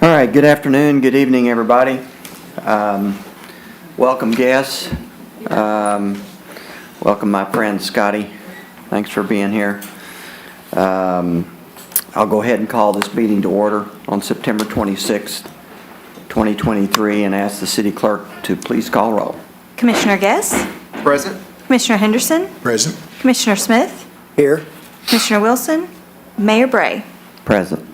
All right, good afternoon, good evening, everybody. Welcome guests. Welcome my friend Scotty. Thanks for being here. I'll go ahead and call this meeting to order on September 26th, 2023, and ask the city clerk to please call roll. Commissioner Guess? Present. Commissioner Henderson? Present. Commissioner Smith? Here. Commissioner Wilson? Mayor Bray? Present.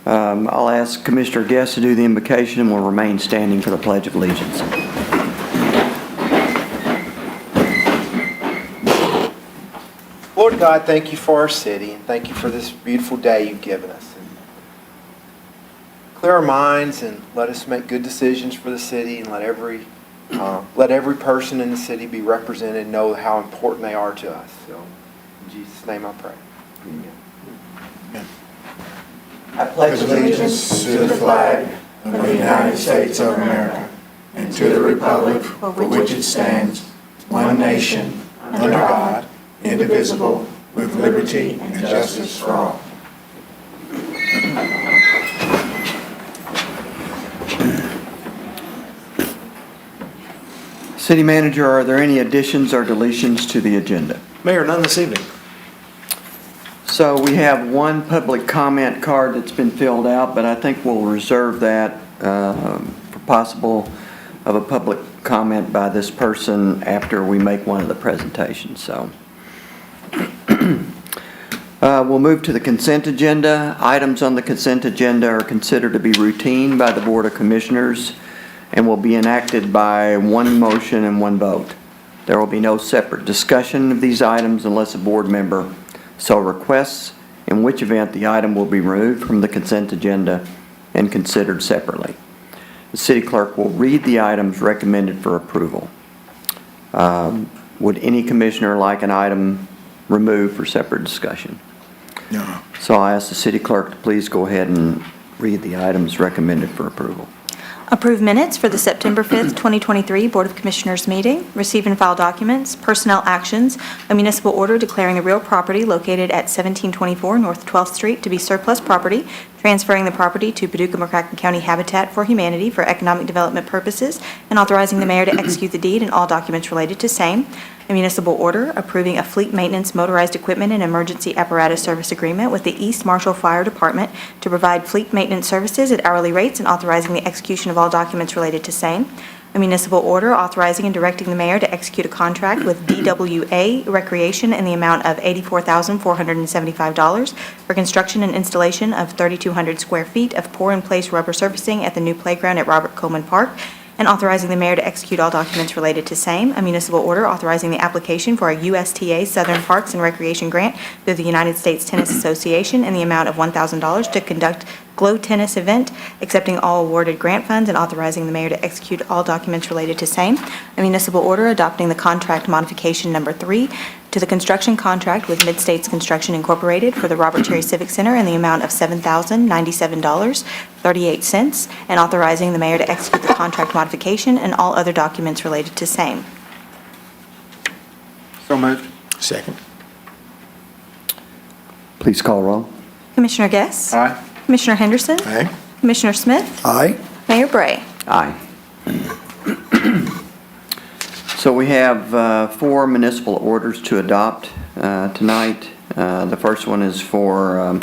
I'll ask Commissioner Guest to do the invocation and will remain standing for the Pledge of Allegiance. Lord God, thank you for our city and thank you for this beautiful day you've given us. And clear our minds and let us make good decisions for the city and let every person in the city be represented and know how important they are to us. So, in Jesus' name I pray. Amen. I pledge allegiance to the flag of the United States of America and to the republic for which it stands, one nation, under God, indivisible, with liberty and justice for all. City Manager, are there any additions or deletions to the agenda? Mayor, none this evening. So we have one public comment card that's been filled out, but I think we'll reserve that for possible of a public comment by this person after we make one of the presentations. So we'll move to the consent agenda. Items on the consent agenda are considered to be routine by the Board of Commissioners and will be enacted by one motion and one vote. There will be no separate discussion of these items unless a board member so requests, in which event the item will be removed from the consent agenda and considered separately. The city clerk will read the items recommended for approval. Would any commissioner like an item removed for separate discussion? No. So I ask the city clerk to please go ahead and read the items recommended for approval. Approve minutes for the September 5th, 2023 Board of Commissioners meeting. Receive and file documents, personnel actions, a municipal order declaring the real property located at 1724 North 12th Street to be surplus property, transferring the property to Paducah-McCracken County Habitat for Humanity for economic development purposes, and authorizing the mayor to execute the deed and all documents related to same. A municipal order approving a fleet maintenance motorized equipment and emergency apparatus service agreement with the East Marshall Fire Department to provide fleet maintenance services at hourly rates and authorizing the execution of all documents related to same. A municipal order authorizing and directing the mayor to execute a contract with DWA Recreation in the amount of $84,475 for construction and installation of 3,200 square feet of pour-in-place rubber surfacing at the new playground at Robert Coleman Park, and authorizing the mayor to execute all documents related to same. A municipal order authorizing the application for a USTA Southern Parks and Recreation Grant through the United States Tennis Association in the amount of $1,000 to conduct Glow Tennis event, accepting all awarded grant funds and authorizing the mayor to execute all documents related to same. A municipal order adopting the contract modification number 3 to the construction contract with Mid-States Construction Incorporated for the Robert Cherry Civic Center in the amount of $7,097.38 and authorizing the mayor to execute the contract modification and all other documents related to same. So moved. Second. Please call roll. Commissioner Guess? Aye. Commissioner Henderson? Aye. Commissioner Smith? Aye. Mayor Bray? Aye. So we have 4 municipal orders to adopt tonight. The first one is for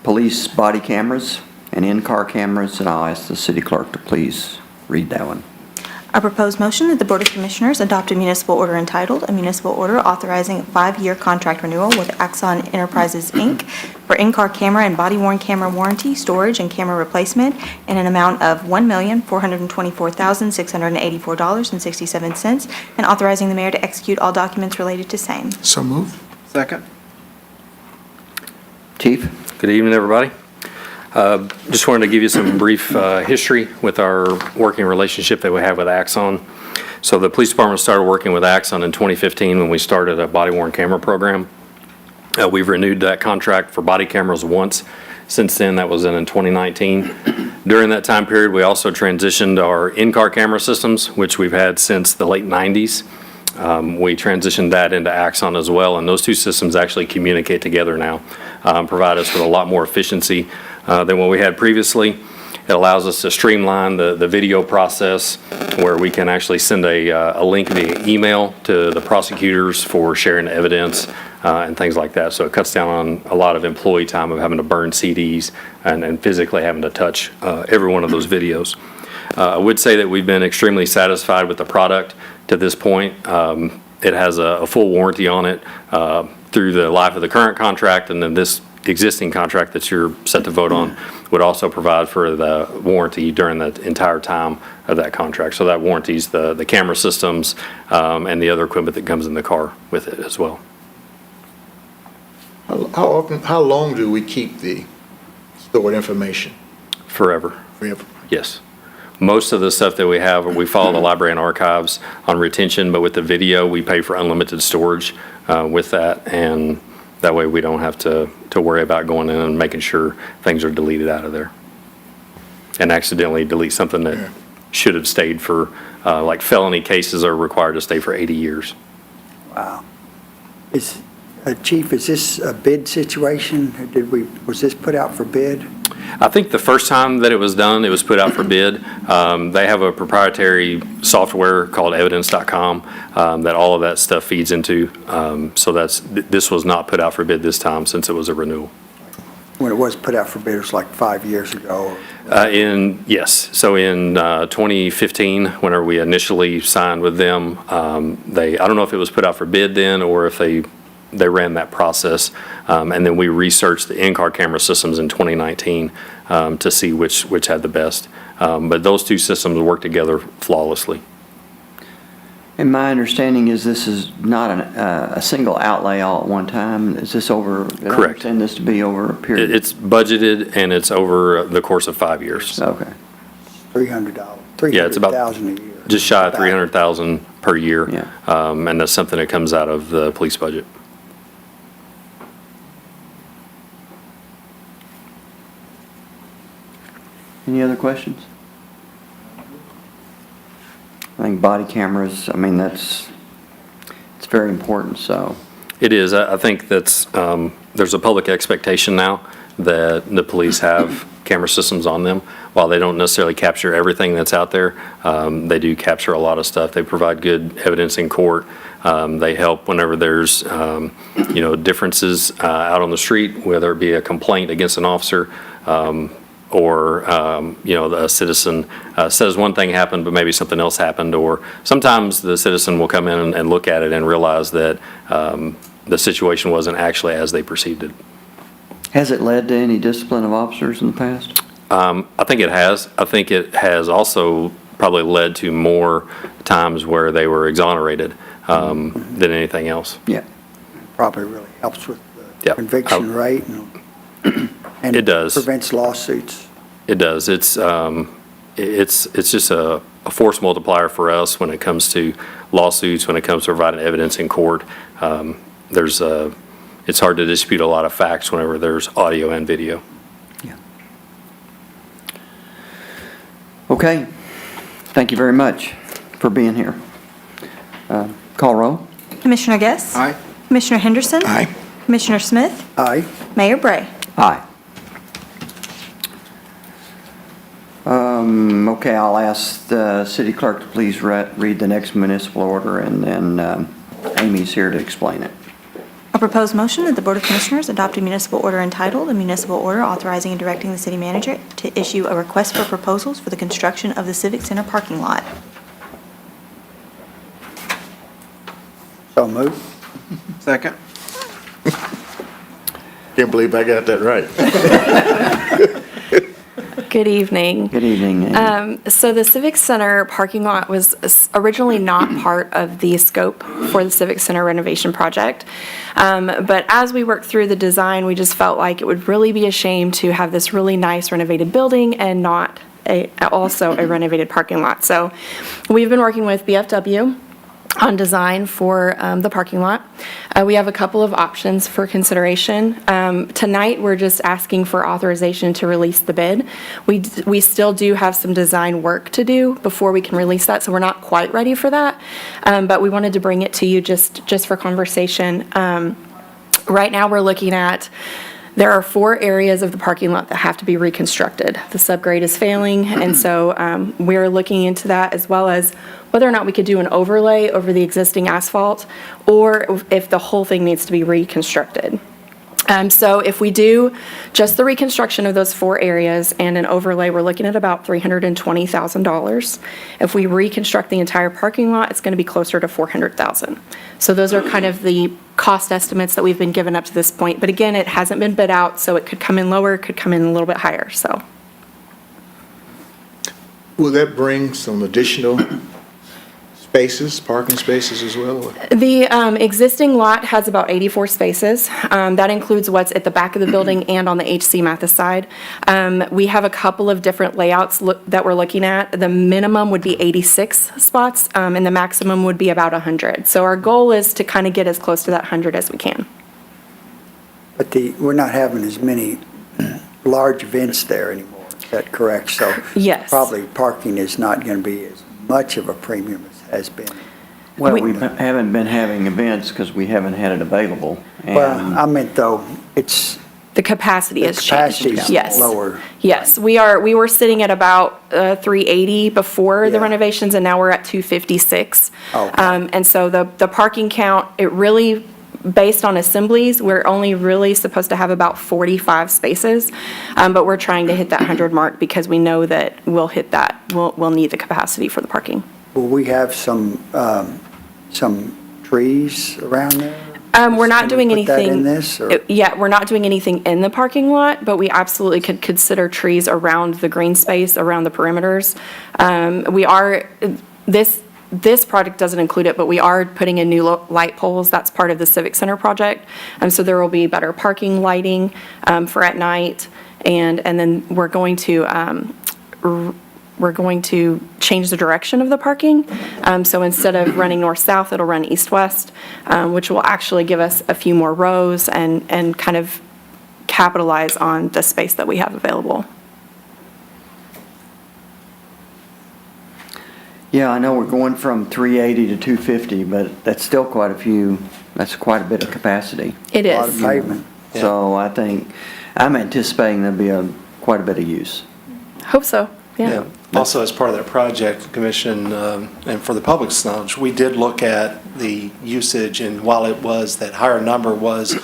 police body cameras and in-car cameras, and I'll ask the city clerk to please read that one. I propose motion that the Board of Commissioners adopt a municipal order entitled, a municipal order authorizing a 5-year contract renewal with Axon Enterprises, Inc. for in-car camera and body-worn camera warranty, storage, and camera replacement in an amount of $1,424,684.67, and authorizing the mayor to execute all documents related to same. So moved. Second. Chief? Good evening, everybody. Just wanted to give you some brief history with our working relationship that we have with Axon. So the police department started working with Axon in 2015 when we started a body-worn camera program. We've renewed that contract for body cameras once. Since then, that was in 2019. During that time period, we also transitioned our in-car camera systems, which we've had since the late 90s. We transitioned that into Axon as well, and those two systems actually communicate together now, provide us with a lot more efficiency than what we had previously. It allows us to streamline the video process where we can actually send a link via email to the prosecutors for sharing evidence and things like that. So it cuts down on a lot of employee time of having to burn CDs and physically having to touch every one of those videos. I would say that we've been extremely satisfied with the product to this point. It has a full warranty on it through the life of the current contract, and then this existing contract that you're set to vote on would also provide for the warranty during the entire time of that contract. So that warranties the camera systems and the other equipment that comes in the car with it as well. How long do we keep the stored information? Forever. Forever? Yes. Most of the stuff that we have, we follow the library and archives on retention, but with the video, we pay for unlimited storage with that, and that way we don't have to worry about going in and making sure things are deleted out of there and accidentally delete something that should have stayed for, like felony cases are required to stay for 80 years. Wow. Chief, is this a bid situation? Was this put out for bid? I think the first time that it was done, it was put out for bid. They have a proprietary software called evidence.com that all of that stuff feeds into. So this was not put out for bid this time since it was a renewal. When it was put out for bid, it was like 5 years ago. Yes. So in 2015, whenever we initially signed with them, I don't know if it was put out for bid then or if they ran that process. And then we researched the in-car camera systems in 2019 to see which had the best. But those two systems work together flawlessly. And my understanding is this is not a single outlay all at one time. Is this over? I Correct. understand this to be over a period. It's budgeted and it's over the course of 5 years. Okay. $300. Yeah, it's about $300,000 a year. just shy of $300,000 per year. Yeah. And that's something that comes out of the police budget. Any other questions? I think body cameras, I mean, it's very important, so. It is. I think that's, there's a public expectation now that the police have camera systems on them. While they don't necessarily capture everything that's out there, they do capture a lot of stuff. They provide good evidence in court. They help whenever there's, differences out on the street, whether it be a complaint against an officer, or, a citizen says one thing happened, but maybe something else happened, or sometimes the citizen will come in and look at it and realize that the situation wasn't actually as they perceived it. Has it led to any discipline of officers in the past? I think it has. I think it has also probably led to more times where they were exonerated than anything else. Yeah. Probably really helps with the Yep. conviction rate. And It does. prevents lawsuits. It does. It's just a force multiplier for us when it comes to lawsuits, when it comes to providing evidence in court. It's hard to dispute a lot of facts whenever there's audio and video. Yeah. Okay. Thank you very much for being here. Call roll. Commissioner Guess? Aye. Commissioner Henderson? Aye. Commissioner Smith? Aye. Mayor Bray? Aye. Okay, I'll ask the city clerk to please read the next municipal order, and then Amy's here to explain it. A proposed motion that the Board of Commissioners adopt a municipal order entitled, "A Municipal Order Authorizing and Directing the City Manager to Issue a Request for Proposals for the Construction of the Civic Center Parking Lot." So moved. Second. Can't believe I got that right. Good evening. Good evening, Amy. So the Civic Center parking lot was originally not part of the scope for the Civic Center renovation project. But as we worked through the design, we just felt like it would really be a shame to have this really nice renovated building and not also a renovated parking lot. So we've been working with BFW on design for the parking lot. We have a couple of options for consideration. Tonight, we're just asking for authorization to release the bid. We still do have some design work to do before we can release that, so we're not quite ready for that. But we wanted to bring it to you just for conversation. Right now, we're looking at There are 4 areas of the parking lot that have to be reconstructed. The subgrade is failing, and so we're looking into that, as well as whether or not we could do an overlay over the existing asphalt, or if the whole thing needs to be reconstructed. So if we do just the reconstruction of those 4 areas and an overlay, we're looking at about $320,000. If we reconstruct the entire parking lot, it's going to be closer to $400,000. So those are kind of the cost estimates that we've been given up to this point. But again, it hasn't been bid out, so it could come in lower, it could come in a little bit higher, so. Will that bring some additional spaces, parking spaces as well? The existing lot has about 84 spaces. That includes what's at the back of the building and on the H.C. Mathis side. We have a couple of different layouts that we're looking at. The minimum would be 86 spots, and the maximum would be about 100. So our goal is to kind of get as close to that 100 as we can. But we're not having as many large events there anymore, is that correct? So Yes. probably parking is not going to be as much of a premium as has been. Well, We- we haven't been having events because we haven't had it available. Well, And I meant though, it's, The capacity the has capacity changed. is Yes. lower. Yes, we were sitting at about 380 before the Yeah. renovations, and now we're at 256. Okay. And so the parking count, it really, based on assemblies, we're only really supposed to have about 45 spaces, but we're trying to hit that 100 mark because we know that we'll hit that, we'll need the capacity for the parking. Will we have some trees around there? We're not doing Can we put that anything. in this, or- Yeah, we're not doing anything in the parking lot, but we absolutely could consider trees around the green space, around the perimeters. This project doesn't include it, but we are putting in new light poles. That's part of the Civic Center project. So there will be better parking lighting for at night. And then we're going to change the direction of the parking. So instead of running north-south, it'll run east-west, which will actually give us a few more rows and kind of capitalize on the space that we have available. yeah, I know we're going from 380 to 250, but that's still quite a bit of capacity. It A lot of is. pavement. So I'm anticipating there'll be quite a bit of use. Hope so, yeah. Yeah. Also, as part of that project, Commission, and for the public's knowledge, we did look at the usage, and while it was, that higher number was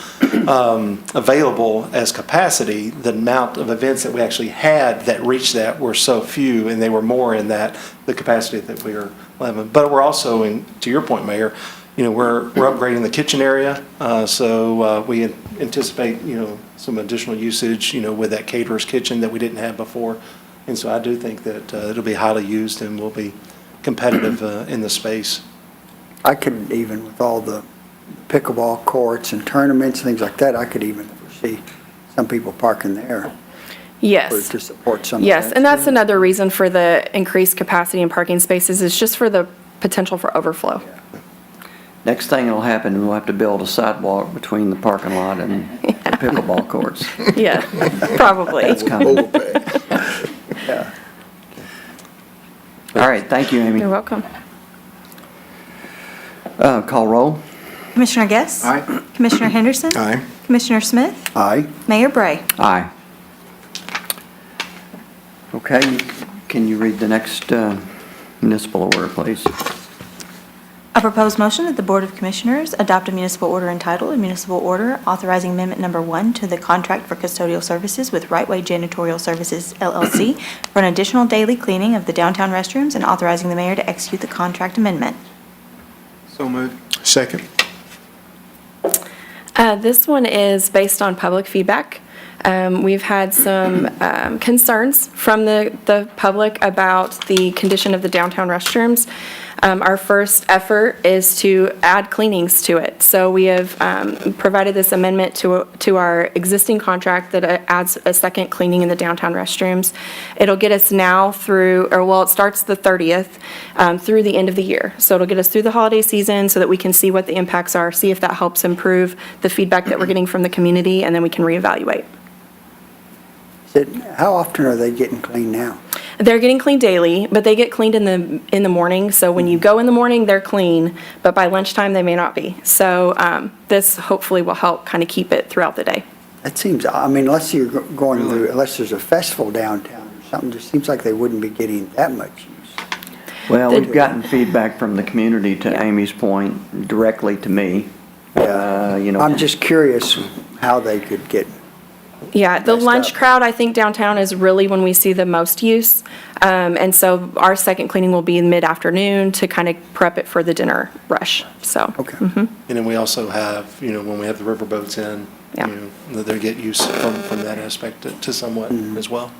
available as capacity, the amount of events that we actually had that reached that were so few, and they were more in that, the capacity that we were having. But we're also, to your point, Mayor, we're upgrading the kitchen area, so we anticipate, some additional usage, with that caterer's kitchen that we didn't have before. And so I do think that it'll be highly used and will be competitive in the space. I could even, with all the pickleball courts and tournaments, things like that, I could even foresee some people parking there Yes. to support some of that. Yes, and that's another reason for the increased capacity in parking spaces, is just for the potential for overflow. Next thing that'll happen, we'll have to build a sidewalk between the parking lot and the pickleball courts. Yeah, probably. That's coming. Overpay. Yeah. All right, thank you, Amy. You're welcome. Call roll. Commissioner Guess? Aye. Commissioner Henderson? Aye. Commissioner Smith? Aye. Mayor Bray? Aye. Okay, can you read the next municipal order, please? A proposed motion that the Board of Commissioners adopt a municipal order entitled, "A Municipal Order Authorizing Amendment Number 1 to the Contract for Custodial Services with Right Way Janitorial Services, LLC, for an additional daily cleaning of the downtown restrooms and authorizing the mayor to execute the contract amendment." So moved. Second. This one is based on public feedback. We've had some concerns from the public about the condition of the downtown restrooms. Our first effort is to add cleanings to it. So we have provided this amendment to our existing contract that adds a second cleaning in the downtown restrooms. It'll get us now it starts the 30th through the end of the year. So it'll get us through the holiday season so that we can see what the impacts are, see if that helps improve the feedback that we're getting from the community, and then we can reevaluate. How often are they getting cleaned now? They're getting cleaned daily, but they get cleaned in the morning. So when you go in the morning, they're clean, but by lunchtime, they may not be. So this hopefully will help kind of keep it throughout the day. That seems, I mean, unless you're going to, unless there's a festival downtown or something, it just seems like they wouldn't be getting that much use. Well, The- we've gotten feedback from the community, to Amy's point, directly to me. You know. I'm just curious how they could get, Yeah, the Messed lunch up. crowd, I think downtown is really when we see the most use. And so our second cleaning will be mid-afternoon to kind of prep it for the dinner rush, so. okay. And then we also have, when we have the river boats in, Yeah. that they get use from that aspect to somewhat as well.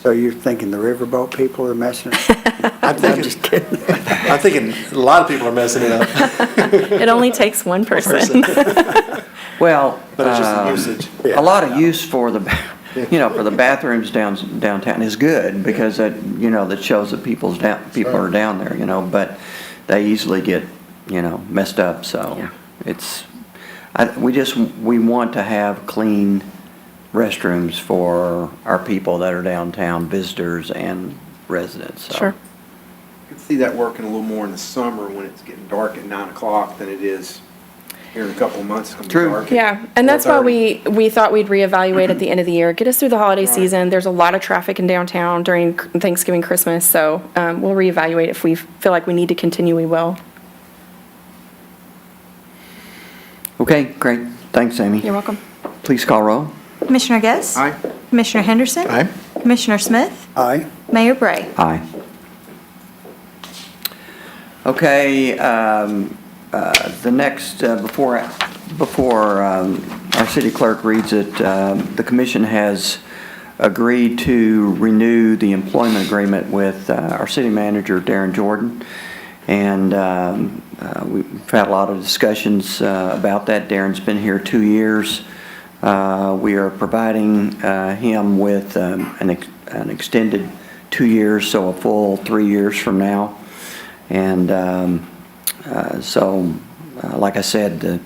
So you're thinking the riverboat people are messing it up? I'm thinking, I'm thinking a lot of people are messing it up. It only takes one person. Well, But it's just the usage. a lot of use for the, for the bathrooms downtown is good, because that shows that people are down there, but they easily get, messed up, so Yeah. it's, we want to have clean restrooms for our people that are downtown, visitors and residents, so. Sure. I can see that working a little more in the summer when it's getting dark at 9 o'clock than it is here in a couple of months. It's gonna be True. dark. Yeah, and that's why 4:30. we thought we'd reevaluate at the end of the year, get us through the holiday season. There's a lot of traffic in downtown during Thanksgiving, Christmas, so we'll reevaluate. If we feel like we need to continue, we will. Okay, great. Thanks, Amy. You're welcome. Please call roll. Commissioner Guess? Aye. Commissioner Henderson? Aye. Commissioner Smith? Aye. Mayor Bray? Aye. Okay, the next, before our city clerk reads it, the commission has agreed to renew the employment agreement with our city manager, Darren Jordan. And we've had a lot of discussions about that. Darren's been here 2 years. We are providing him with an extended 2 years, so a full 3 years from now. And like I said, the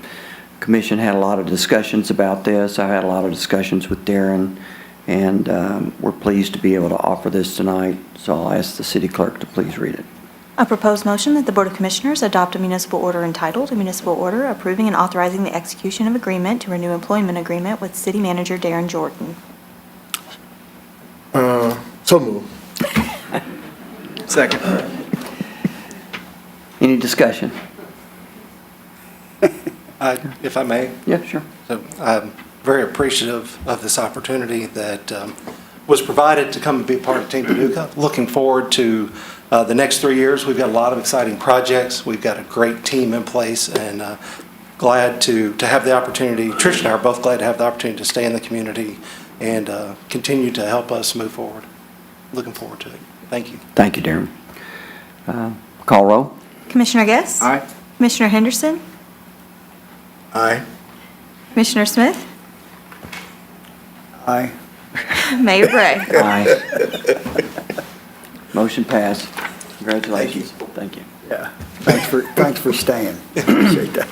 commission had a lot of discussions about this. I had a lot of discussions with Darren, and we're pleased to be able to offer this tonight. So I'll ask the city clerk to please read it. A proposed motion that the Board of Commissioners adopt a municipal order entitled, "A Municipal Order Approving and Authorizing the Execution of Agreement to Renew Employment Agreement with City Manager Darren Jordan." So move. Second. Any discussion? If I may. Yeah, sure. So I'm very appreciative of this opportunity that was provided to come and be part of Team Paducah. Looking forward to the next 3 years. We've got a lot of exciting projects. We've got a great team in place, and glad to have the opportunity. Trish and I are both glad to have the opportunity to stay in the community and continue to help us move forward. Looking forward to it. Thank you. Thank you, Darren. Call roll. Commissioner Guess? Aye. Commissioner Henderson? Aye. Commissioner Smith? Aye. Mayor Bray? Aye. Motion passed. Congratulations. Thank you. Yeah. Thanks for staying. Appreciate that.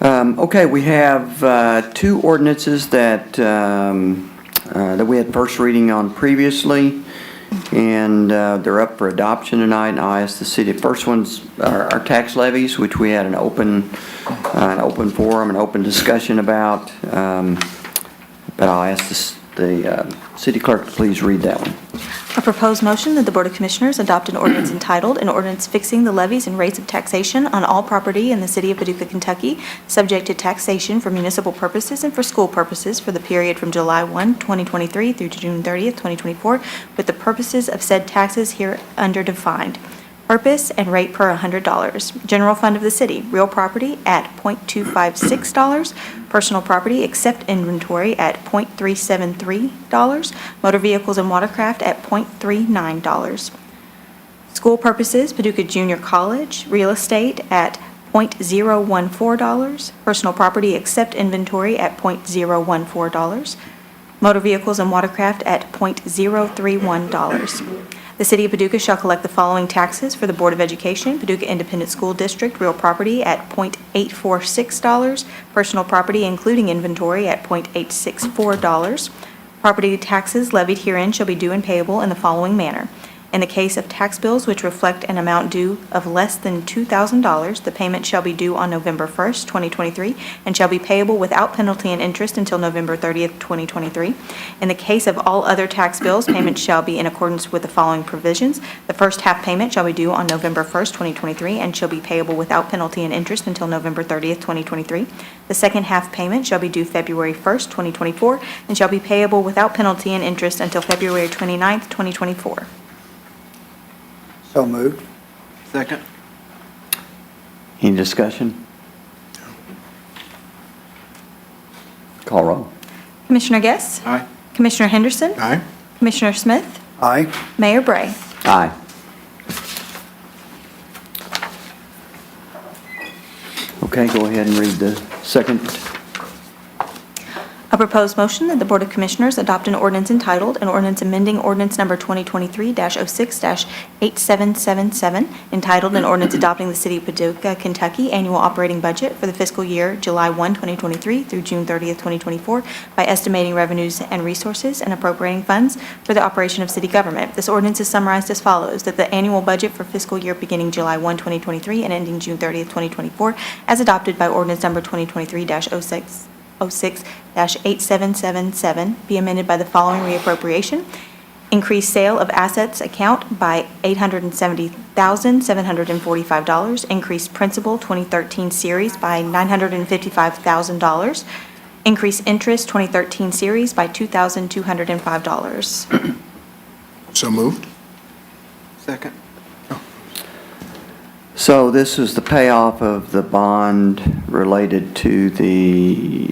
Okay, we have two ordinances that we had first reading on previously, and they're up for adoption tonight. And I'll ask the city, first one's our tax levies, which we had an open forum, an open discussion about. But I'll ask the city clerk to please read that one. A proposed motion that the Board of Commissioners adopt an ordinance entitled, "An Ordinance Fixing the Levies and Rates of Taxation on All Property in the City of Paducah, Kentucky, Subject to Taxation for Municipal Purposes and for School Purposes for the period from July 1, 2023 through June 30th, 2024, with the purposes of said taxes hereunder defined. Purpose and rate per $100. General fund of the city, real property at $0.256, personal property except inventory at $0.373, motor vehicles and watercraft at $0.39. School purposes, Paducah Junior College, real estate at $0.014, personal property except inventory at $0.014, motor vehicles and watercraft at $0.031. The City of Paducah shall collect the following taxes for the Board of Education: Paducah Independent School District, real property at $0.846, personal property including inventory at $0.864. Property taxes levied herein shall be due and payable in the following manner: In the case of tax bills which reflect an amount due of less than $2,000, the payment shall be due on November 1st, 2023, and shall be payable without penalty and interest until November 30th, 2023. In the case of all other tax bills, payments shall be in accordance with the following provisions. The first half payment shall be due on November 1st, 2023, and shall be payable without penalty and interest until November 30th, 2023. The second half payment shall be due February 1st, 2024, and shall be payable without penalty and interest until February 29th, 2024. So moved. Second. Any discussion? Call roll. Commissioner Guess? Aye. Commissioner Henderson? Aye. Commissioner Smith? Aye. Mayor Bray? Aye. Okay, go ahead and read the second. A proposed motion that the Board of Commissioners adopt an ordinance entitled, an ordinance amending ordinance number 2023-06-8777, entitled, an ordinance adopting the City of Paducah, Kentucky annual operating budget for the fiscal year July 1, 2023 through June 30th, 2024, by estimating revenues and resources and appropriating funds for the operation of city government. This ordinance is summarized as follows, that the annual budget for fiscal year beginning July 1, 2023 and ending June 30th, 2024, as adopted by ordinance number 2023-06-8777, be amended by the following reappropriation. Increase sale of assets account by $870,745. Increase principal 2013 series by $955,000. Increase interest 2013 series by $2,205. So moved. Second. So this is the payoff of the bond related to the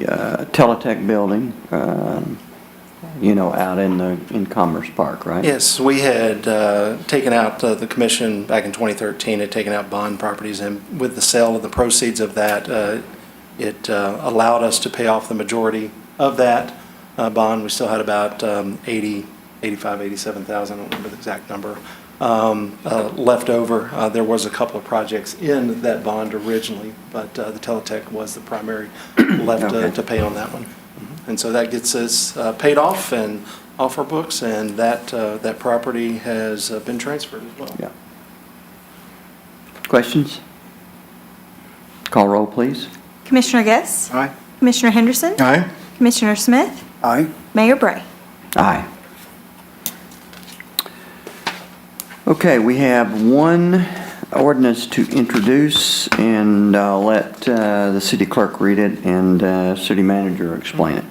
Teletech building, out in Commerce Park, right? Yes, we had taken out, the commission back in 2013 had taken out bond properties, and with the sale of the proceeds of that, it allowed us to pay off the majority of that bond. We still had about 87,000, I don't remember the exact number, left over. There was a couple of projects in that bond originally, but the Teletech was the primary left Okay. to pay on that one. And so that gets us paid off and off our books, and that property has been transferred as well. Yeah. Questions? Call roll, please. Commissioner Guess? Aye. Commissioner Henderson? Aye. Commissioner Smith? Aye. Mayor Bray? Aye. Okay, we have one ordinance to introduce, and I'll let the city clerk read it and city manager explain it.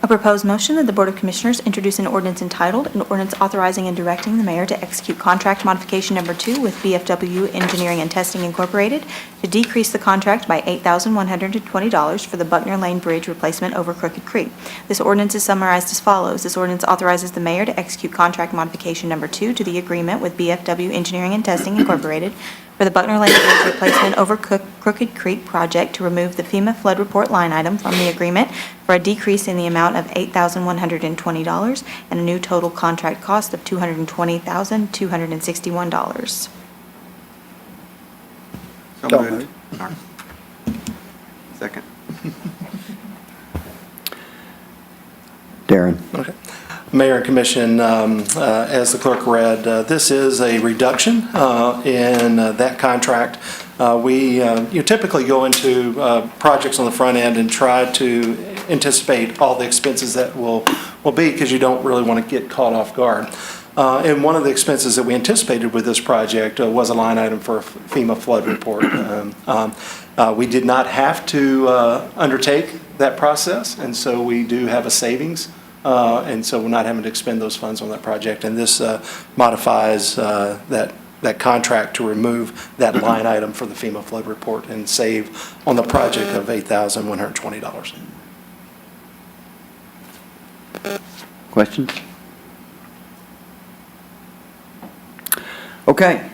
A proposed motion that the Board of Commissioners introduce an ordinance entitled, an ordinance authorizing and directing the mayor to execute contract modification number 2 with BFW Engineering and Testing Incorporated to decrease the contract by $8,120 for the Buckner Lane Bridge replacement over Crooked Creek. This ordinance is summarized as follows. This ordinance authorizes the mayor to execute contract modification number 2 to the agreement with BFW Engineering and Testing Incorporated for the Buckner Lane Bridge replacement over Crooked Creek project to remove the FEMA flood report line item from the agreement for a decrease in the amount of $8,120 and a new total contract cost of $220,261. So So moved. moved. All right. Second. Darren? Okay. Mayor and Commission, as the clerk read, this is a reduction in that contract. We typically go into projects on the front end and try to anticipate all the expenses that will be, because you don't really want to get caught off guard. And one of the expenses that we anticipated with this project was a line item for a FEMA flood report. We did not have to undertake that process, and so we do have a savings. And so we're not having to expend those funds on that project. And this modifies that contract to remove that line item for the FEMA flood report and save on the project of $8,120. Questions? Okay.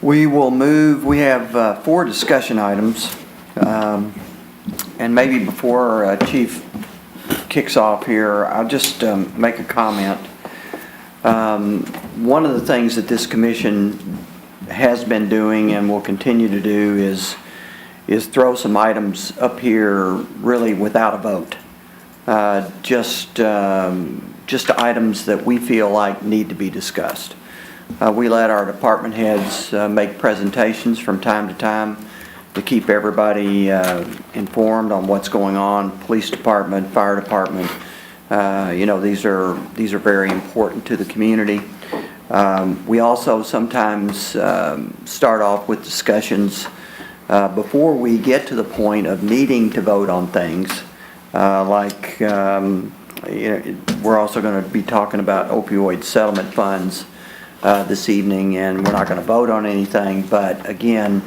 We will move, we have 4 discussion items. And maybe before Chief kicks off here, I'll just make a comment. One of the things that this commission has been doing and will continue to do is throw some items up here really without a vote. Just just items that we feel like need to be discussed. We let our department heads make presentations from time to time to keep everybody informed on what's going on, police department, fire department. These are very important to the community. We also sometimes start off with discussions before we get to the point of needing to vote on things. We're also going to be talking about opioid settlement funds this evening, and we're not going to vote on anything, but again,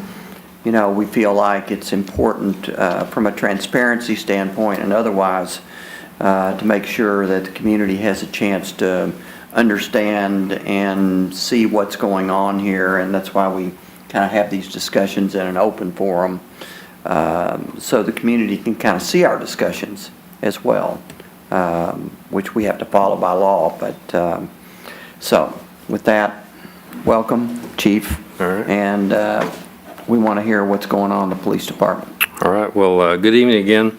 we feel like it's important from a transparency standpoint and otherwise to make sure that the community has a chance to understand and see what's going on here, and that's why we kind of have these discussions in an open forum so the community can kind of see our discussions as well, which we have to follow by law. But so with that, welcome, Chief. All right. And we want to hear what's going on in the police department. All right, well, good evening again.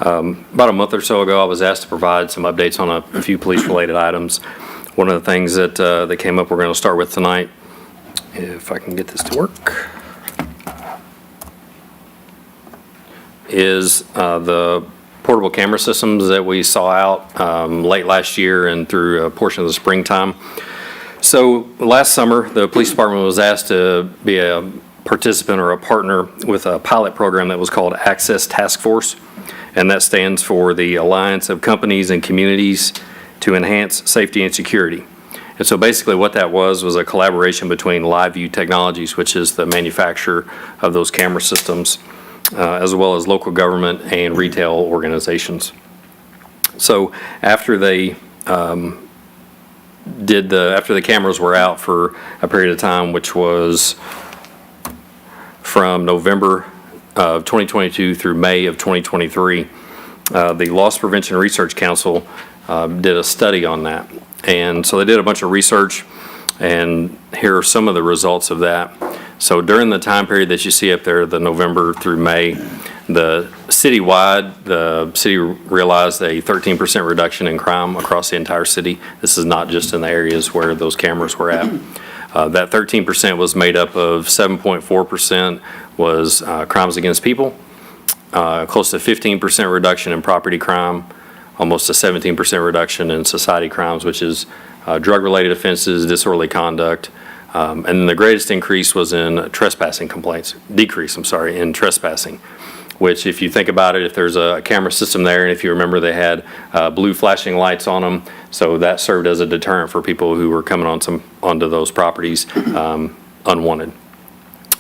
About a month or so ago, I was asked to provide some updates on a few police-related items. One of the things that came up we're going to start with tonight, if I can get this to work, is the portable camera systems that we saw out late last year and through a portion of the springtime. So last summer, the police department was asked to be a participant or a partner with a pilot program that was called Access Task Force, and that stands for the Alliance of Companies and Communities to Enhance Safety and Security. And so basically what that was a collaboration between LiveView Technologies, which is the manufacturer of those camera systems, as well as local government and retail organizations. So after they after the cameras were out for a period of time, which was from November of 2022 through May of 2023, the Loss Prevention Research Council did a study on that. And so they did a bunch of research, and here are some of the results of that. So during the time period that you see up there, the November through May, the city realized a 13% reduction in crime across the entire city. This is not just in the areas where those cameras were at. That 13% was made up of 7.4% was crimes against people, close to 15% reduction in property crime, almost a 17% reduction in society crimes, which is drug-related offenses, disorderly conduct, and then the greatest increase was in trespassing complaints, in trespassing, which if you think about it, if there's a camera system there, and if you remember they had blue flashing lights on them, so that served as a deterrent for people who were coming onto those properties unwanted.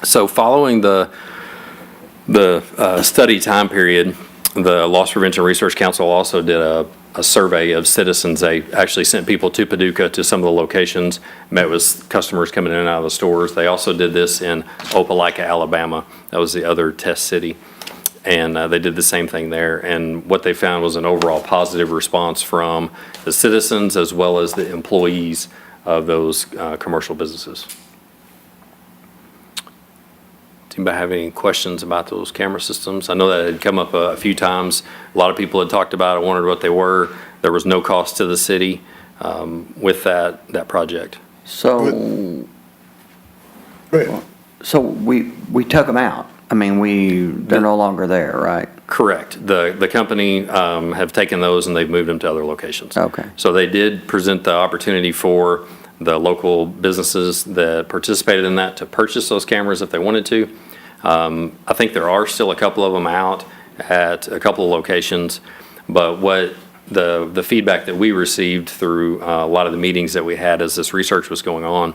So following the study time period, the Loss Prevention Research Council also did a survey of citizens. They actually sent people to Paducah to some of the locations, met with customers coming in and out of the stores. They also did this in Opelika, Alabama. That was the other test city. And they did the same thing there. And what they found was an overall positive response from the citizens as well as the employees of those commercial businesses. Does anybody have any questions about those camera systems? I know that had come up a few times. A lot of people had talked about it, wondered what they were. There was no cost to the city with that project. So, Go ahead. so we took them out. I mean, they're no longer there, right? Correct. The company have taken those and they've moved them to other locations. Okay. So they did present the opportunity for the local businesses that participated in that to purchase those cameras if they wanted to. I think there are still a couple of them out at a couple of locations, but what the feedback that we received through a lot of the meetings that we had as this research was going on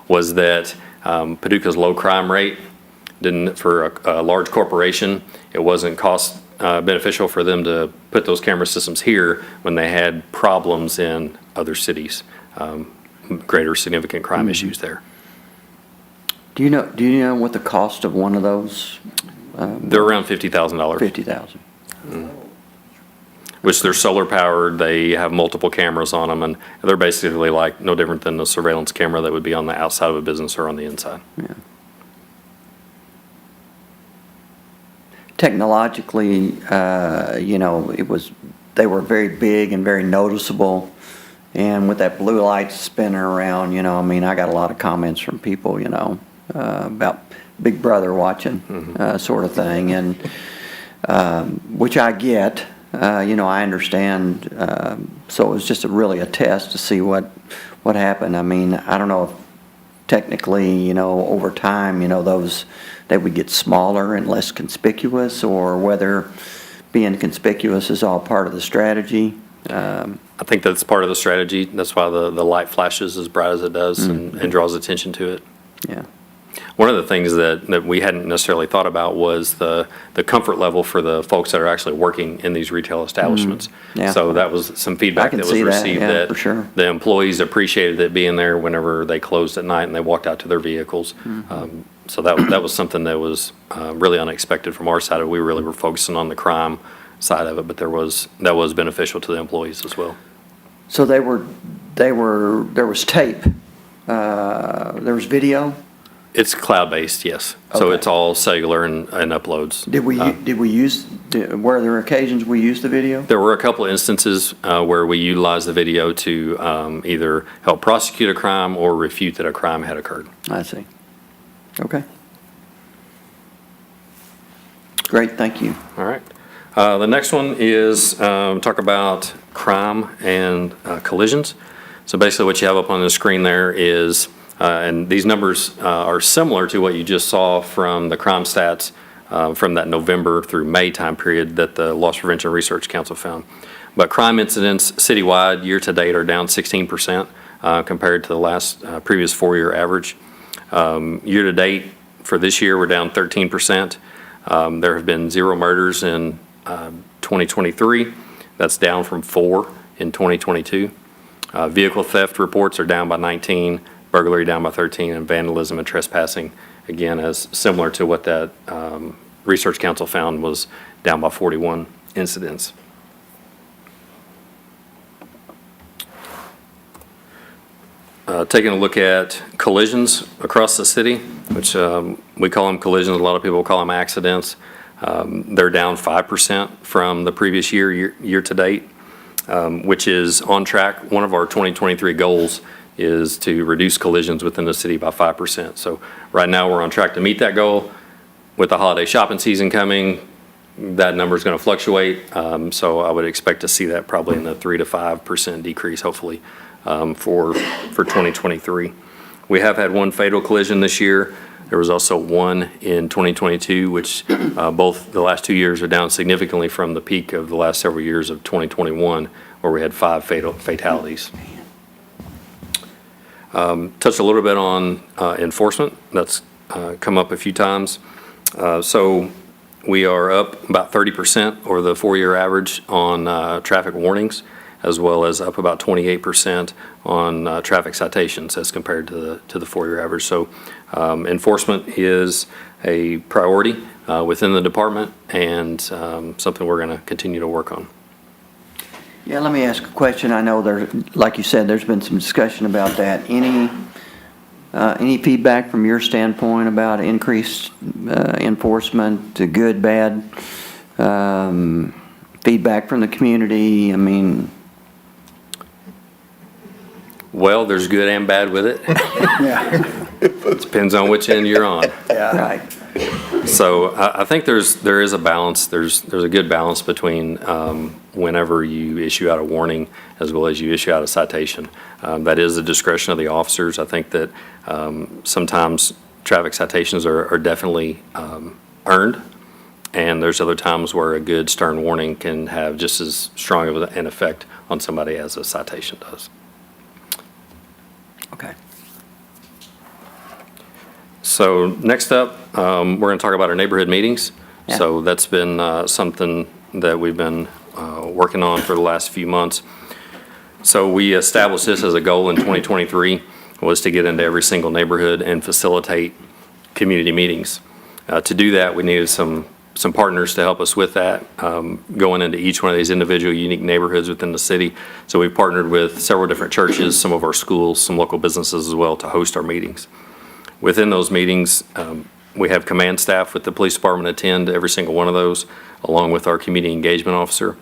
was that Paducah's low crime rate for a large corporation, it wasn't cost beneficial for them to put those camera systems here when they had problems in other cities, greater significant crime issues there. Do you know what the cost of one of those? They're around $50,000. $50,000. Which they're solar powered, they have multiple cameras on them, and they're basically like no different than a surveillance camera that would be on the outside of a business or on the inside. Yeah. Technologically, they were very big and very noticeable. And with that blue light spinning around, I mean, I got a lot of comments from people, about Big Brother watching, sort of thing, and, which I get, I understand. So it was just really a test to see what happened. I mean, I don't know if technically, over time, those, they would get smaller and less conspicuous, or whether being conspicuous is all part of the strategy. I think that's part of the strategy. That's why the light flashes as bright as it does and draws attention to it. Yeah. One of the things that we hadn't necessarily thought about was the comfort level for the folks that are actually working in these retail establishments. Yeah. So that was some feedback can that was see that, received, yeah, that for sure. the employees appreciated it being there whenever they closed at night and they walked out to their vehicles. So that was something that was really unexpected from our side. We really were focusing on the crime side of it, but that was beneficial to the employees as well. So there was tape, there was video. It's cloud-based, yes. So Okay. it's all cellular and uploads. Were there occasions we used the video? There were a couple of instances where we utilized the video to either help prosecute a crime or refute that a crime had occurred. I see. Okay. Great, thank you. All right. The next one is talk about crime and collisions. So basically what you have up on the screen there is, and these numbers are similar to what you just saw from the crime stats from that November through May time period that the Loss Prevention Research Council found. But crime incidents citywide year-to-date are down 16% compared to the previous 4-year average. Year-to-date for this year, we're down 13%. There have been 0 murders in 2023. That's down from 4 in 2022. Vehicle theft reports are down by 19, burglary down by 13, and vandalism and trespassing, again, as similar to what that Research Council found, was down by 41 incidents. Taking a look at collisions across the city, which we call them collisions, a lot of people call them accidents. They're down 5% from the previous year to date, which is on track. One of our 2023 goals is to reduce collisions within the city by 5%. So right now we're on track to meet that goal. With the holiday shopping season coming, that number is going to fluctuate. So I would expect to see that probably in the 3 to 5% decrease, hopefully, for 2023. We have had 1 fatal collision this year. There was also 1 in 2022, which both the last 2 years are down significantly from the peak of the last several years of 2021, where we had 5 fatalities. Touched a little bit on enforcement. That's come up a few times. So we are up about 30% over the 4-year average on traffic warnings, as well as up about 28% on traffic citations as compared to the 4-year average. So enforcement is a priority within the department, and something we're going to continue to work on. Yeah, let me ask a question. I know like you said, there's been some discussion about that. Any feedback from your standpoint about increased enforcement, to good, bad, feedback from the community? I mean, Well, there's good and bad with it. Yeah. Depends on which end you're on. right. So I think there is a balance. There's a good balance between whenever you issue out a warning as well as you issue out a citation. That is the discretion of the officers. I think that sometimes traffic citations are definitely earned, and there's other times where a good stern warning can have just as strong of an effect on somebody as a citation does. Okay. So next up, we're going to talk about our neighborhood meetings. Yeah. So that's been something that we've been working on for the last few months. So we established this as a goal in 2023, was to get into every single neighborhood and facilitate community meetings. To do that, we needed some partners to help us with that, going into each one of these individual unique neighborhoods within the city. So we've partnered with several different churches, some of our schools, some local businesses as well, to host our meetings. Within those meetings, we have command staff with the police department attend every single one of those, along with our community engagement officer.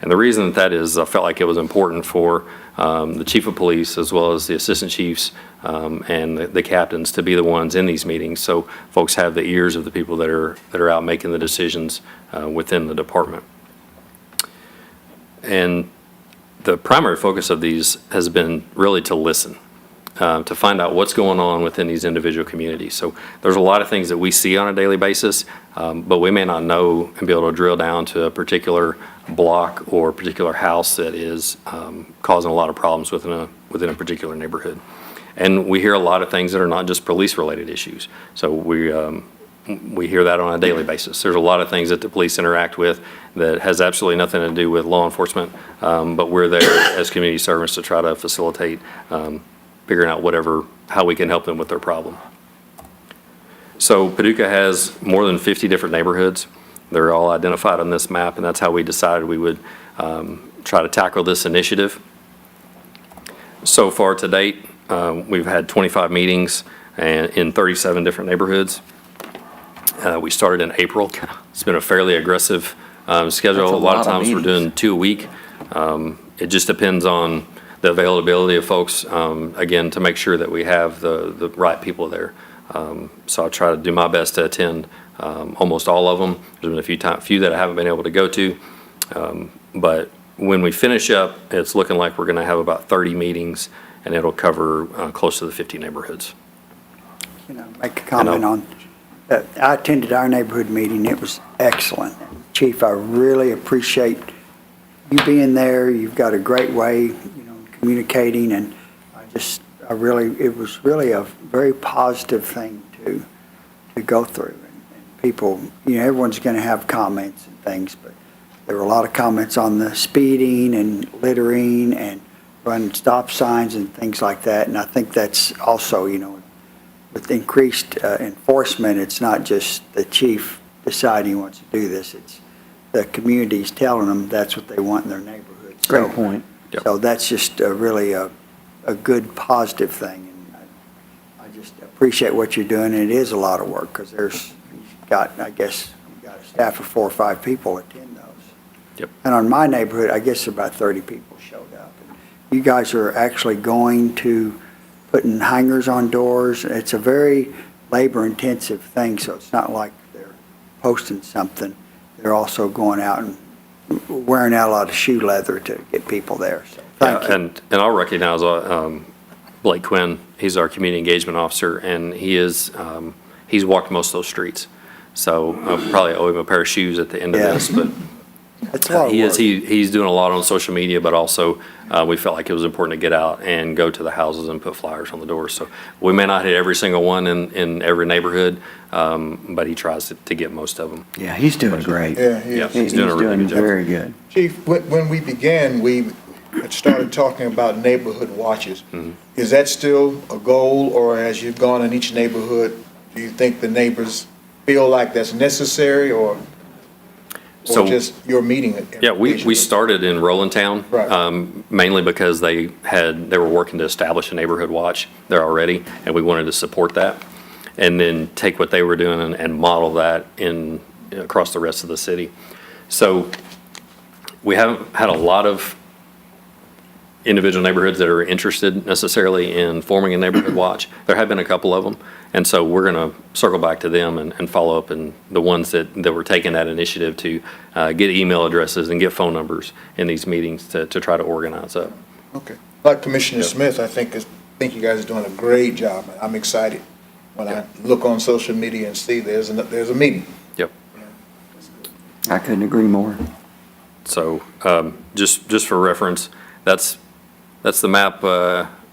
And the reason that is, I felt like it was important for the chief of police as well as the assistant chiefs and the captains to be the ones in these meetings, so folks have the ears of the people that are out making the decisions within the department. And the primary focus of these has been really to listen, to find out what's going on within these individual communities. So there's a lot of things that we see on a daily basis, but we may not know and be able to drill down to a particular block or particular house that is causing a lot of problems within a particular neighborhood. And we hear a lot of things that are not just police-related issues. So we hear that on a daily basis. There's a lot of things that the police interact with that has absolutely nothing to do with law enforcement, but we're there as community servants to try to facilitate figuring out how we can help them with their problem. So Paducah has more than 50 different neighborhoods. They're all identified on this map, and that's how we decided we would try to tackle this initiative. So far to date, we've had 25 meetings in 37 different neighborhoods. We started in April. It's been a fairly aggressive schedule. That's A lot of of times we're meetings. doing 2 a week. It just depends on the availability of folks, again, to make sure that we have the right people there. So I try to do my best to attend almost all of them. There's been a few that I haven't been able to go to. But when we finish up, it's looking like we're going to have about 30 meetings, and it'll cover close to the 50 neighborhoods. Make a comment on, I attended our neighborhood meeting. It was excellent. Chief, I really appreciate you being there. You've got a great way, communicating, and it was really a very positive thing to go through. And people, everyone's going to have comments and things, but there were a lot of comments on the speeding and littering and running stop signs and things like that. And I think that's also, with increased enforcement, it's not just the chief deciding he wants to do this. It's the community's telling them that's what they want in their neighborhood. Great point. Yep. So that's just really a good, positive thing. And I just appreciate what you're doing. And it is a lot of work because you've got a staff of 4 or 5 people attend those. Yep. And on my neighborhood, I guess about 30 people showed up. And you guys are actually going to putting hangers on doors. It's a very labor-intensive thing, so it's not like they're posting something. They're also going out and wearing out a lot of shoe leather to get people there. So thank you. And I'll recognize Blake Quinn. He's our community engagement officer, and he's walked most of those streets. So I'll probably owe him a pair of shoes at the end of Yeah. this, but It's a lot of he is. work. He's doing a lot on social media, but also we felt like it was important to get out and go to the houses and put flyers on the doors. So we may not hit every single one in every neighborhood, but he tries to get most of them. Yeah, he's doing great. Yeah, he Yeah. is. He's doing a really good job. very good. Chief, when we began, we had started talking about neighborhood watches. Is that still a goal, or as you've gone in each neighborhood, do you think the neighbors feel like that's necessary, or So- just your meeting? Yeah, we started in Roland Town, Right. mainly because they were working to establish a neighborhood watch there already, and we wanted to support that, and then take what they were doing and model that across the rest of the city. So we haven't had a lot of individual neighborhoods that are interested necessarily in forming a neighborhood watch. There have been a couple of them, and so we're going to circle back to them and follow up, and the ones that were taking that initiative to get email addresses and get phone numbers in these meetings to try to organize up. Okay. Like Commissioner Smith, I think you guys are doing a great job. I'm excited when I look on social media and see there's a meeting. Yep. I couldn't agree more. So just for reference, that's the map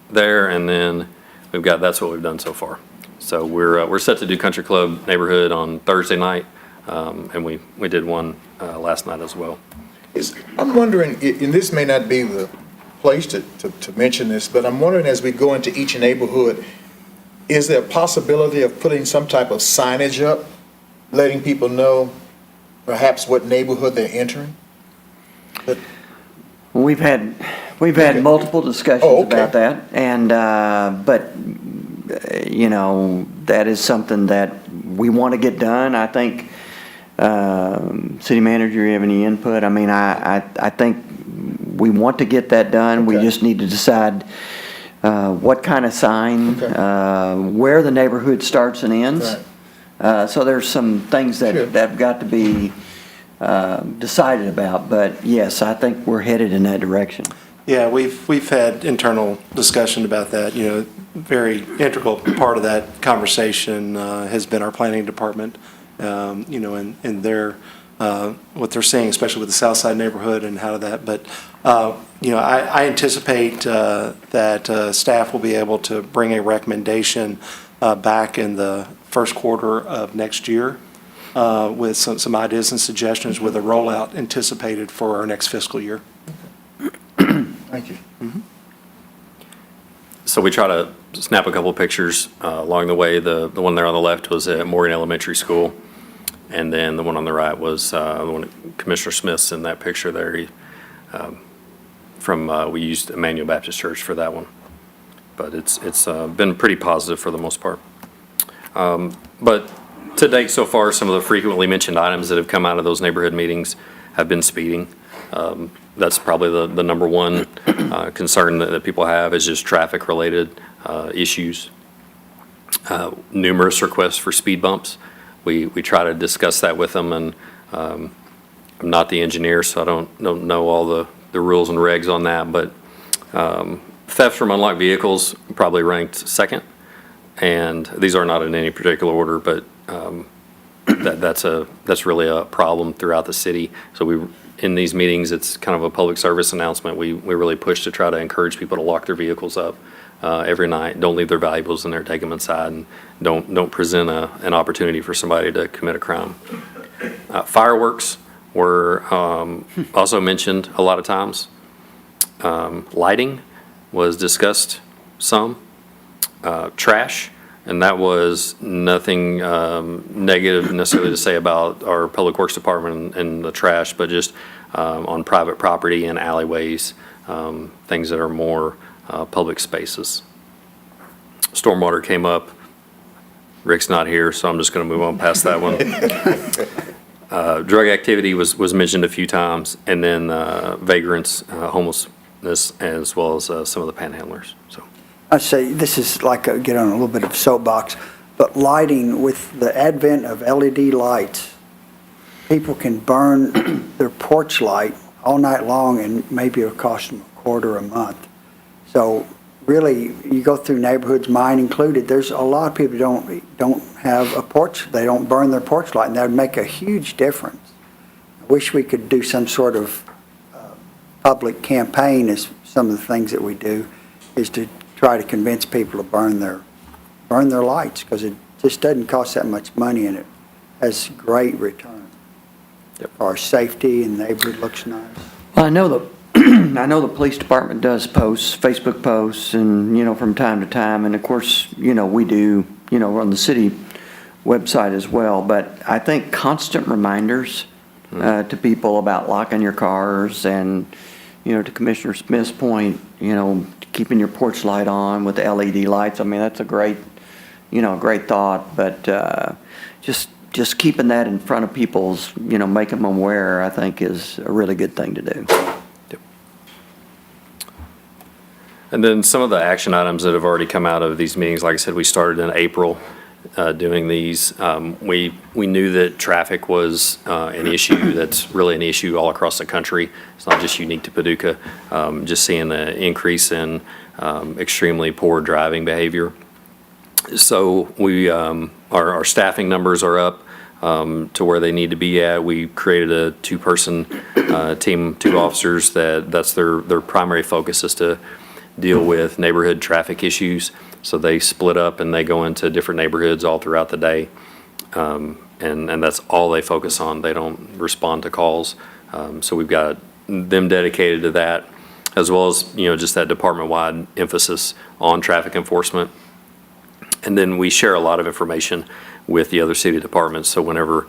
there, and then that's what we've done so far. So we're set to do Country Club neighborhood on Thursday night, and we did one last night as well. I'm wondering, and this may not be the place to mention this, but I'm wondering, as we go into each neighborhood, is there a possibility of putting some type of signage up, letting people know perhaps what neighborhood they're entering? We've had multiple discussions Oh, okay. about that, and, but, that is something that we want to get done. I think City manager, you have any input? I mean, I think we want to get that done. We Okay. just need to decide what kind of sign, where the neighborhood starts and ends. So there's some things Sure. that have got to be decided about, but yes, I think we're headed in that direction. Yeah, we've had internal discussion about that. You know, very integral part of that conversation has been our planning department. You know, and their what they're seeing, especially with the South Side neighborhood and how that. But you know, I anticipate that staff will be able to bring a recommendation back in the first quarter of next year with some ideas and suggestions with a rollout anticipated for our next fiscal year. Thank you. So we try to snap a couple of pictures along the way. The one there on the left was at Morgan Elementary School, and then the one on the right was the one at Commissioner Smith's in that picture there. We used Emmanuel Baptist Church for that one, but it's been pretty positive for the most part. But to date so far, some of the frequently mentioned items that have come out of those neighborhood meetings have been speeding. That's probably the number one concern that people have is just traffic-related issues. Numerous requests for speed bumps. We try to discuss that with them, and I'm not the engineer, so I don't know all the rules and regs on that, but theft from unlocked vehicles probably ranked second, and these are not in any particular order, but that's really a problem throughout the city. So in these meetings, it's kind of a public service announcement. We really push to try to encourage people to lock their vehicles up every night. Don't leave their valuables in there, take them inside, and don't present an opportunity for somebody to commit a crime. Fireworks were also mentioned a lot of times. Lighting was discussed some. Trash, and that was nothing negative necessarily to say about our Public Works Department and the trash, but just on private property and alleyways, things that are more public spaces. Stormwater came up. Rick's not here, so I'm just going to move on past that one. Drug activity was mentioned a few times, and then vagrants, homelessness, as well as some of the panhandlers. So. I say this is like get on a little bit of soapbox, but lighting with the advent of LED lights, people can burn their porch light all night long and maybe it'll cost them $0.25 a month. So really, you go through neighborhoods, mine included, there's a lot of people don't have a porch, they don't burn their porch light, and that would make a huge difference. I wish we could do some sort of public campaign, as some of the things that we do, is to try to convince people to burn their lights, because it just doesn't cost that much money and it has great return. Yep. Our safety and the neighborhood looks nice. Well, I know the police department does posts, Facebook posts, and, from time to time, and of course, we do, on the city website as well, but I think constant reminders to people about locking your cars and, to Commissioner Smith's point, keeping your porch light on with the LED lights. I mean, that's a great thought, but just keeping that in front of people's, making them aware, I think is a really good thing to do. Yep. And then some of the action items that have already come out of these meetings, like I said, we started in April doing these. We knew that traffic was an issue that's really an issue all across the country. It's not just unique to Paducah. Just seeing the increase in extremely poor driving behavior. So our staffing numbers are up to where they need to be at. We created a two-person team, 2 officers that's their primary focus is to deal with neighborhood traffic issues. So they split up and they go into different neighborhoods all throughout the day. And that's all they focus on. They don't respond to calls. So we've got them dedicated to that, as well as, just that department-wide emphasis on traffic enforcement. And then we share a lot of information with the other city departments. So whenever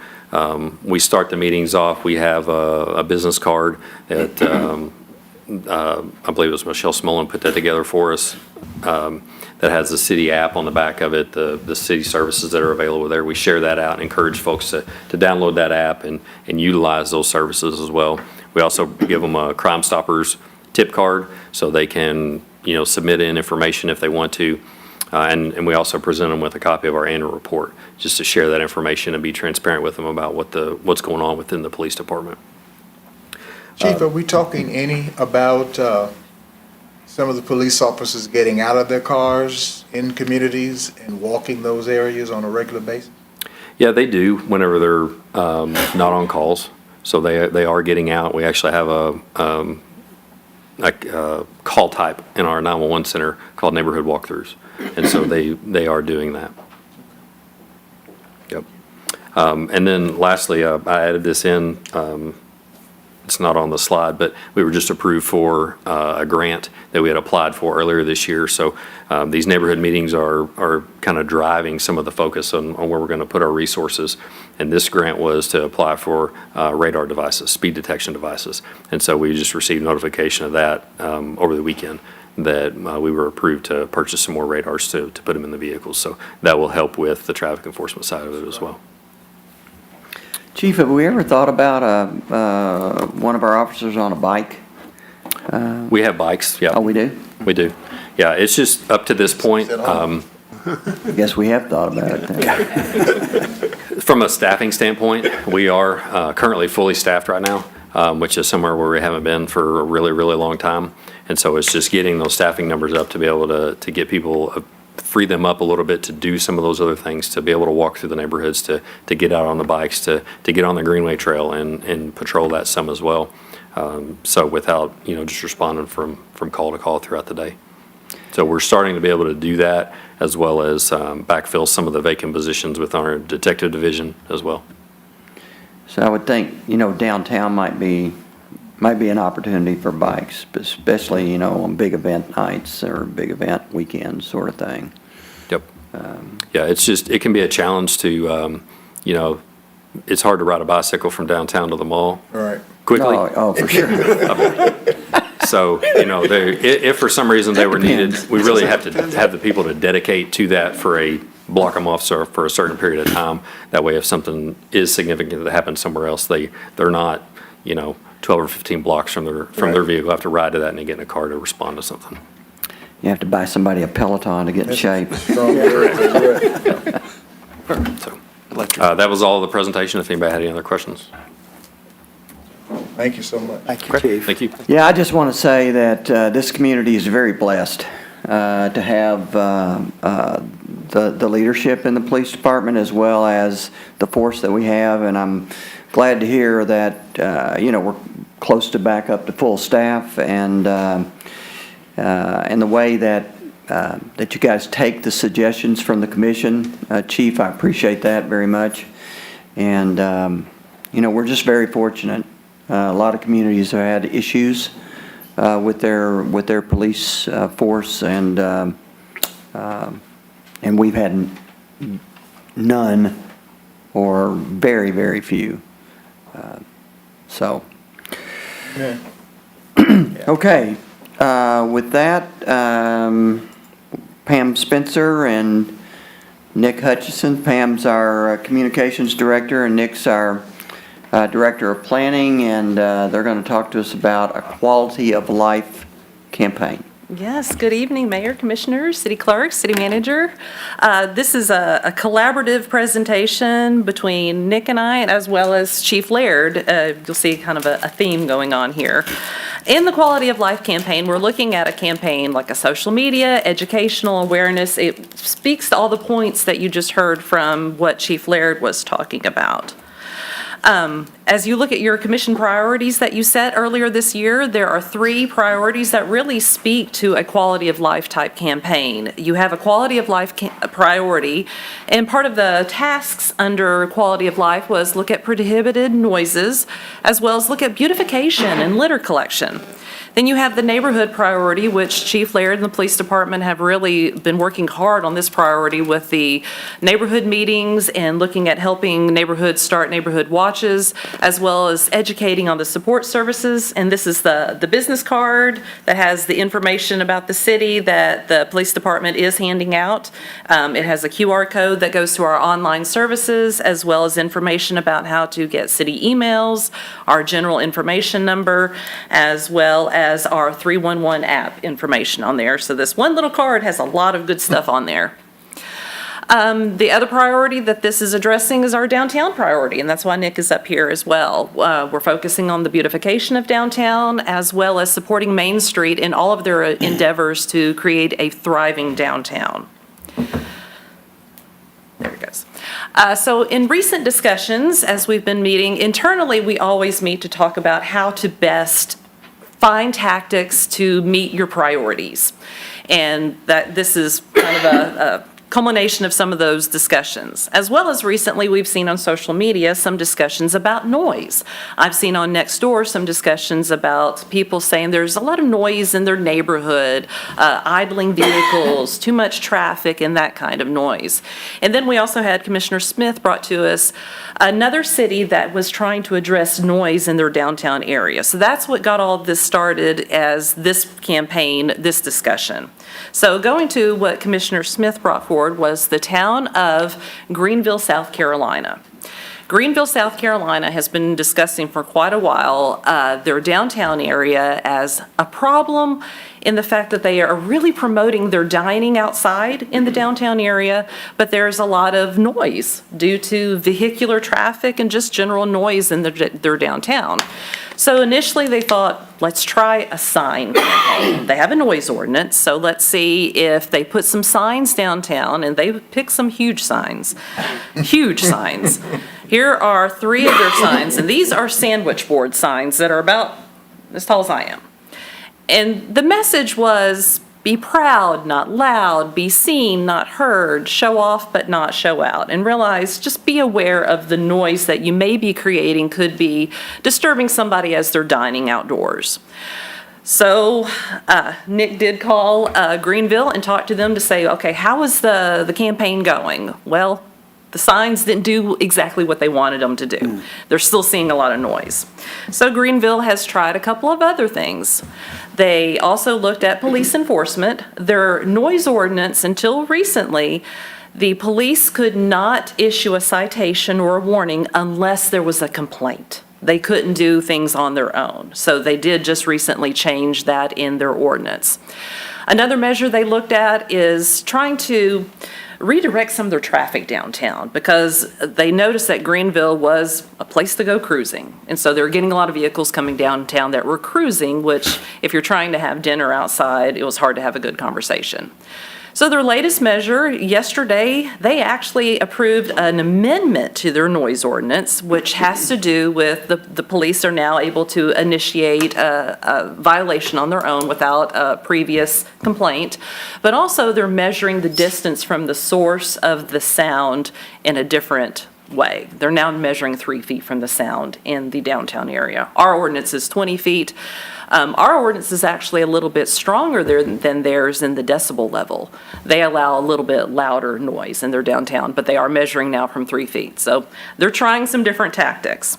we start the meetings off, we have a business card that I believe it was Michelle Smolin put that together for us that has the city app on the back of it, the city services that are available there. We share that out and encourage folks to download that app and utilize those services as well. We also give them a Crime Stoppers tip card so they can, submit in information if they want to. And we also present them with a copy of our annual report, just to share that information and be transparent with them about what's going on within the police department. Chief, are we talking any about some of the police officers getting out of their cars in communities and walking those areas on a regular basis? Yeah, they do whenever they're not on calls. So they are getting out. We actually have a call type in our 911 center called neighborhood walkthroughs. And so they are doing that. Yep. And then lastly, I added this in, it's not on the slide, but we were just approved for a grant that we had applied for earlier this year. So these neighborhood meetings are kind of driving some of the focus on where we're going to put our resources. And this grant was to apply for radar devices, speed detection devices. And so we just received notification of that over the weekend, that we were approved to purchase some more radars to put them in the vehicles. So that will help with the traffic enforcement side of it as well. Chief, have we ever thought about one of our officers on a bike? We have bikes, yeah. Oh, we do? We do. Yeah, it's just up to this point. I guess we have thought about it then. From a staffing standpoint, we are currently fully staffed right now, which is somewhere where we haven't been for a really, really long time. And so it's just getting those staffing numbers up to be able to get people, free them up a little bit to do some of those other things, to be able to walk through the neighborhoods, to get out on the bikes, to get on the Greenway Trail and patrol that some as well. So without, just responding from call to call throughout the day. So we're starting to be able to do that, as well as backfill some of the vacant positions with our detective division as well. So I would think, downtown might be an opportunity for bikes, especially, on big event nights or big event weekends sort of thing. Yep. Yeah, it can be a challenge to, it's hard to ride a bicycle from downtown to the mall All right. quickly. Oh, for sure. So, if for some reason they were needed, we really have to have the people to dedicate to that block them off for a certain period of time. That way, if something is significant that happens somewhere else, they're not, 12 or 15 blocks from their vehicle, have to ride to that and get in a car to respond to something. You have to buy somebody a Peloton to get in shape. Strong word. So, that was all of the presentation. If anybody had any other questions. Thank you so much. Thank you, Chief. Thank you. Yeah, I just want to say that this community is very blessed to have the leadership in the police department, as well as the force that we have, and I'm glad to hear that we're close to back up to full staff, and the way that you guys take the suggestions from the commission, Chief, I appreciate that very much, and we're just very fortunate. A lot of communities have had issues with their police force, and we've had none or very, very few. Yeah. Okay, with that, Pam Spencer and Nick Hutchison. Pam's our communications director, and Nick's our director of planning, and they're going to talk to us about a quality of life campaign. Yes, good evening, Mayor, Commissioners, City Clerk, City Manager. This is a collaborative presentation between Nick and I, as well as Chief Laird. You'll see kind of a theme going on here. In the Quality of Life campaign, we're looking at a campaign like a social media, educational awareness. It speaks to all the points that you just heard from what Chief Laird was talking about. As you look at your commission priorities that you set earlier this year, there are 3 priorities that really speak to a quality of life type campaign. You have a quality of life priority, and part of the tasks under quality of life was look at prohibited noises, as well as look at beautification and litter collection. Then you have the neighborhood priority, which Chief Laird and the police department have really been working hard on this priority with the neighborhood meetings and looking at helping neighborhoods start neighborhood watches, as well as educating on the support services. And this is the business card that has the information about the city that the police department is handing out. It has a QR code that goes to our online services, as well as information about how to get city emails, our general information number, as well as our 311 app information on there. So this one little card has a lot of good stuff on there. The other priority that this is addressing is our downtown priority, and that's why Nick is up here as well. We're focusing on the beautification of downtown, as well as supporting Main Street in all of their endeavors to create a thriving downtown. There it goes. So in recent discussions, as we've been meeting, internally, we always meet to talk about how to best find tactics to meet your priorities. And that this is kind of a culmination of some of those discussions. As well as recently, we've seen on social media some discussions about noise. I've seen on Nextdoor some discussions about people saying there's a lot of noise in their neighborhood, idling vehicles, too much traffic, and that kind of noise. And then we also had Commissioner Smith brought to us another city that was trying to address noise in their downtown area. So that's what got all of this started as this campaign, this discussion. So going to what Commissioner Smith brought forward was the town of Greenville, South Carolina. Greenville, South Carolina has been discussing for quite a while their downtown area as a problem in the fact that they are really promoting their dining outside in the downtown area, but there's a lot of noise due to vehicular traffic and just general noise in their downtown. So initially they thought, let's try a sign campaign. They have a noise ordinance, so let's see if they put some signs downtown, and they picked some huge signs. Huge signs. Here are 3 of their signs, and these are sandwich board signs that are about as tall as I am. And the message was, be proud, not loud, be seen, not heard, show off, but not show out. And realize, just be aware of the noise that you may be creating could be disturbing somebody as they're dining outdoors. So Nick did call Greenville and talk to them to say, okay, how is the campaign going? Well, the signs didn't do exactly what they wanted them to do. They're still seeing a lot of noise. So Greenville has tried a couple of other things. They also looked at police enforcement. Their noise ordinance, until recently, the police could not issue a citation or a warning unless there was a complaint. They couldn't do things on their own. So they did just recently change that in their ordinance. Another measure they looked at is trying to redirect some of their traffic downtown, because they noticed that Greenville was a place to go cruising. And so they were getting a lot of vehicles coming downtown that were cruising, which if you're trying to have dinner outside, it was hard to have a good conversation. So their latest measure, yesterday, they actually approved an amendment to their noise ordinance, which has to do with the police are now able to initiate a violation on their own without a previous complaint. But also they're measuring the distance from the source of the sound in a different way. They're now measuring 3 feet from the sound in the downtown area. Our ordinance is 20 feet. Our ordinance is actually a little bit stronger than theirs in the decibel level. They allow a little bit louder noise in their downtown, but they are measuring now from 3 feet. So they're trying some different tactics.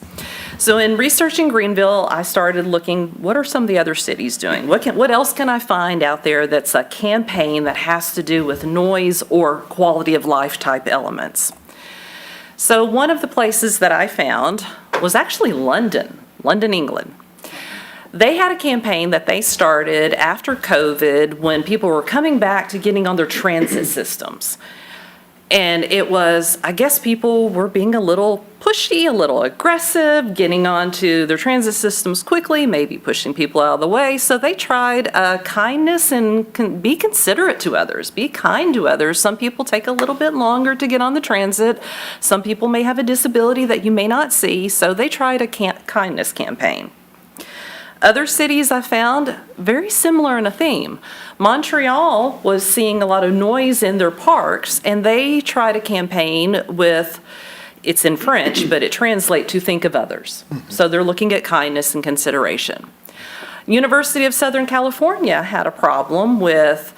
So in researching Greenville, I started looking, what are some of the other cities doing? What else can I find out there that's a campaign that has to do with noise or quality of life type elements? So one of the places that I found was actually London, England. They had a campaign that they started after COVID when people were coming back to getting on their transit systems. And it was, I guess people were being a little pushy, a little aggressive, getting onto their transit systems quickly, maybe pushing people out of the way. So they tried kindness and be considerate to others, be kind to others. Some people take a little bit longer to get on the transit. Some people may have a disability that you may not see. So they tried a kindness campaign. Other cities I found very similar in a theme. Montreal was seeing a lot of noise in their parks, and they tried a campaign with, it's in French, but it translates to think of others. So they're looking at kindness and consideration. University of Southern California had a problem with,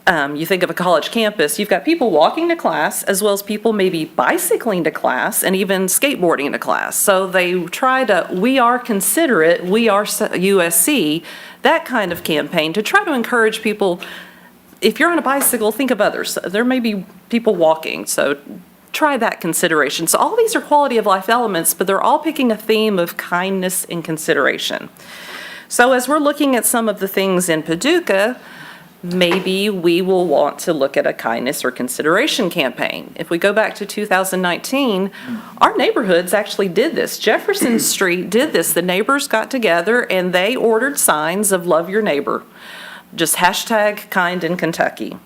you think of a college campus, you've got people walking to class as well as people maybe bicycling to class and even skateboarding to class. So they try to, we are considerate, we are USC, that kind of campaign to try to encourage people, if you're on a bicycle, think of others. There may be people walking, so try that consideration. So all these are quality of life elements, but they're all picking a theme of kindness and consideration. So as we're looking at some of the things in Paducah, maybe we will want to look at a kindness or consideration campaign. If we go back to 2019, our neighborhoods actually did this. Jefferson Street did this. The neighbors got together and they ordered signs of love your neighbor. Just hashtag kind in Kentucky.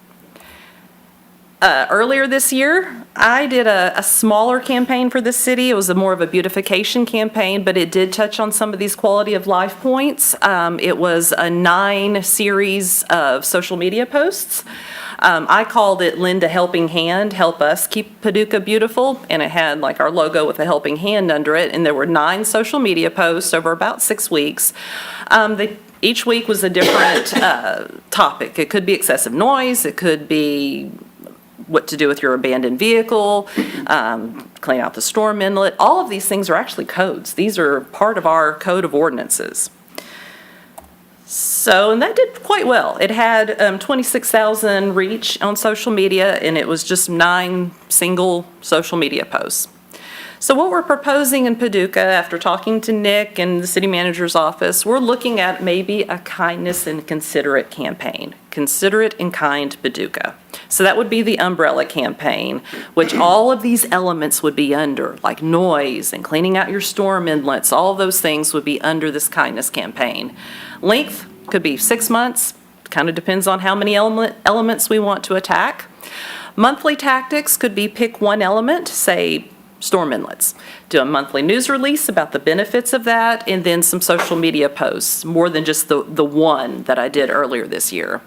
Earlier this year, I did a smaller campaign for the city. It was more of a beautification campaign, but it did touch on some of these quality of life points. It was a 9 series of social media posts. I called it Lend a Helping Hand, Help Us Keep Paducah Beautiful, and it had like our logo with a helping hand under it, and there were 9 social media posts over about 6 weeks. Each week was a different topic. It could be excessive noise, it could be what to do with your abandoned vehicle, clean out the storm inlet. All of these things are actually codes. These are part of our code of ordinances. So, and that did quite well. It had 26,000 reach on social media, and it was just 9 single social media posts. So what we're proposing in Paducah, after talking to Nick and the city manager's office, we're looking at maybe a kindness and considerate campaign. Considerate and Kind Paducah. So that would be the umbrella campaign, which all of these elements would be under, like noise and cleaning out your storm inlets. All of those things would be under this kindness campaign. Length could be 6 months, kind of depends on how many elements we want to attack. Monthly tactics could be pick one element, say storm inlets. Do a monthly news release about the benefits of that, and then some social media posts, more than just the one that I did earlier this year.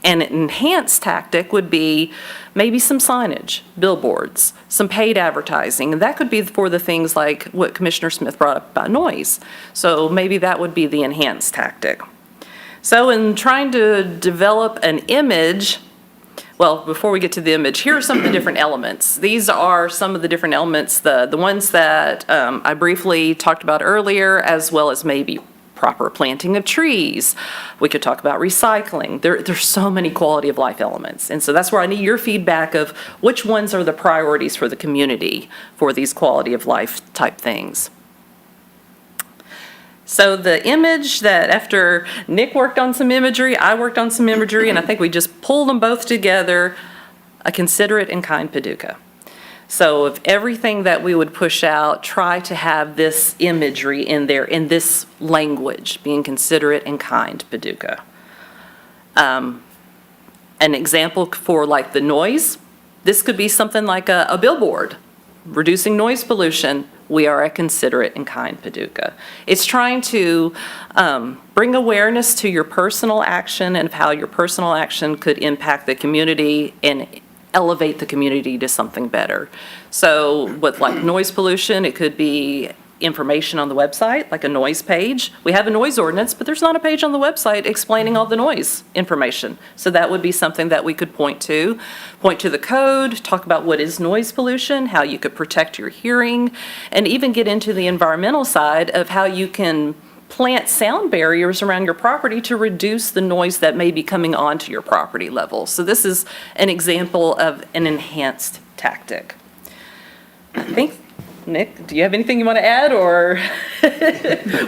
An enhanced tactic would be maybe some signage, billboards, some paid advertising. And that could be for the things like what Commissioner Smith brought up about noise. So maybe that would be the enhanced tactic. So in trying to develop an image, well, before we get to the image, here are some of the different elements. These are some of the different elements, the ones that I briefly talked about earlier, as well as maybe proper planting of trees. We could talk about recycling. There's so many quality of life elements. And so that's where I need your feedback of which ones are the priorities for the community for these quality of life type things. So the image that after Nick worked on some imagery, I worked on some imagery, and I think we just pulled them both together, a considerate and kind Paducah. So of everything that we would push out, try to have this imagery in there, in this language, being considerate and kind Paducah. An example for like the noise, this could be something like a billboard, reducing noise pollution. We are a considerate and kind Paducah. It's trying to bring awareness to your personal action and how your personal action could impact the community and elevate the community to something better. So with like noise pollution, it could be information on the website, like a noise page. We have a noise ordinance, but there's not a page on the website explaining all the noise information. So that would be something that we could point to the code, talk about what is noise pollution, how you could protect your hearing, and even get into the environmental side of how you can plant sound barriers around your property to reduce the noise that may be coming onto your property level. So this is an example of an enhanced tactic. I think, Nick, do you have anything you want to add, or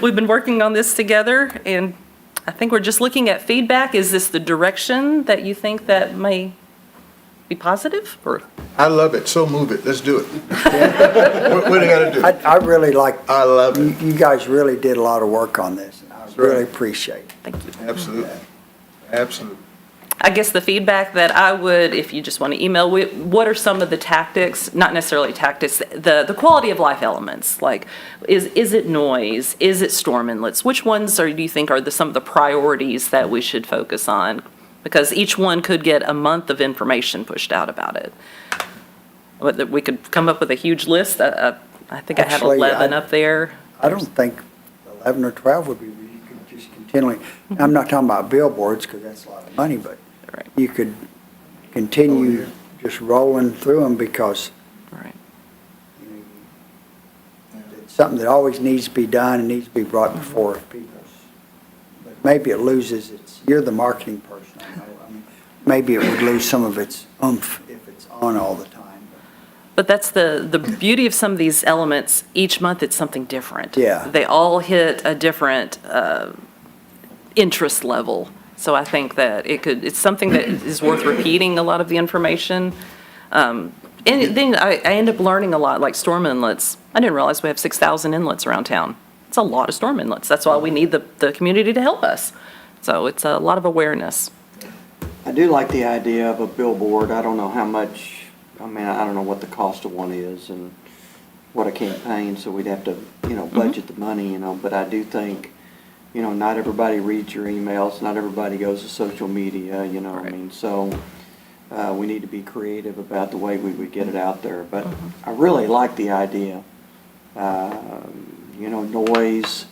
we've been working on this together, and I think we're just looking at feedback. Is this the direction that you think that may be positive, or? I love it, so move it, let's do it. What do you gotta do? I really like, I love it. you guys really did a lot of work on this, and I really appreciate it. Thank you. Absolutely, absolutely. I guess the feedback that I would, if you just want to email, what are some of the tactics, not necessarily tactics, the quality of life elements? Like, is it noise? Is it storm inlets? Which ones do you think are some of the priorities that we should focus on? Because each one could get a month of information pushed out about it. We could come up with a huge list. I think I have Actually, 11 up there. I don't think 11 or 12 would be, you could just continue continually, I'm not talking about billboards, because that's a lot of money, but Right. you could continue just rolling through them, because Right. it's something that always needs to be done and needs to be brought before people. But maybe it loses its, you're the marketing person, I know. I mean, maybe it would lose some of its oomph if it's on all the time. But that's the beauty of some of these elements. Each month, it's something different. Yeah. They all hit a different interest level. So I think that it's something that is worth repeating, a lot of the information. And then I end up learning a lot, like storm inlets. I didn't realize we have 6,000 inlets around town. It's a lot of storm inlets. That's why we need the community to help us. So it's a lot of awareness. I do like the idea of a billboard. I don't know how much, I mean, I don't know what the cost of one is and what a campaign, so we'd have to, budget the money, but I do think, not everybody reads your emails, not everybody goes to social media, I mean, so we need to be creative about the way we would get it out there. But I really like the idea. Noise,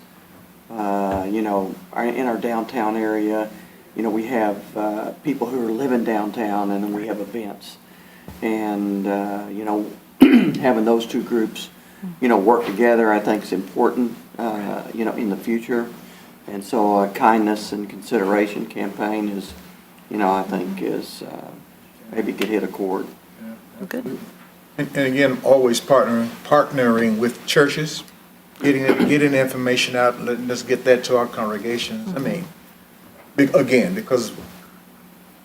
in our downtown area, we have people who are living downtown, and then we have events. And, having those two groups, work together, I think is important, in the future. And so a kindness and consideration campaign is, I think is, maybe could hit a chord. Good. And again, always partnering with churches, getting information out, letting us get that to our congregations. I mean, because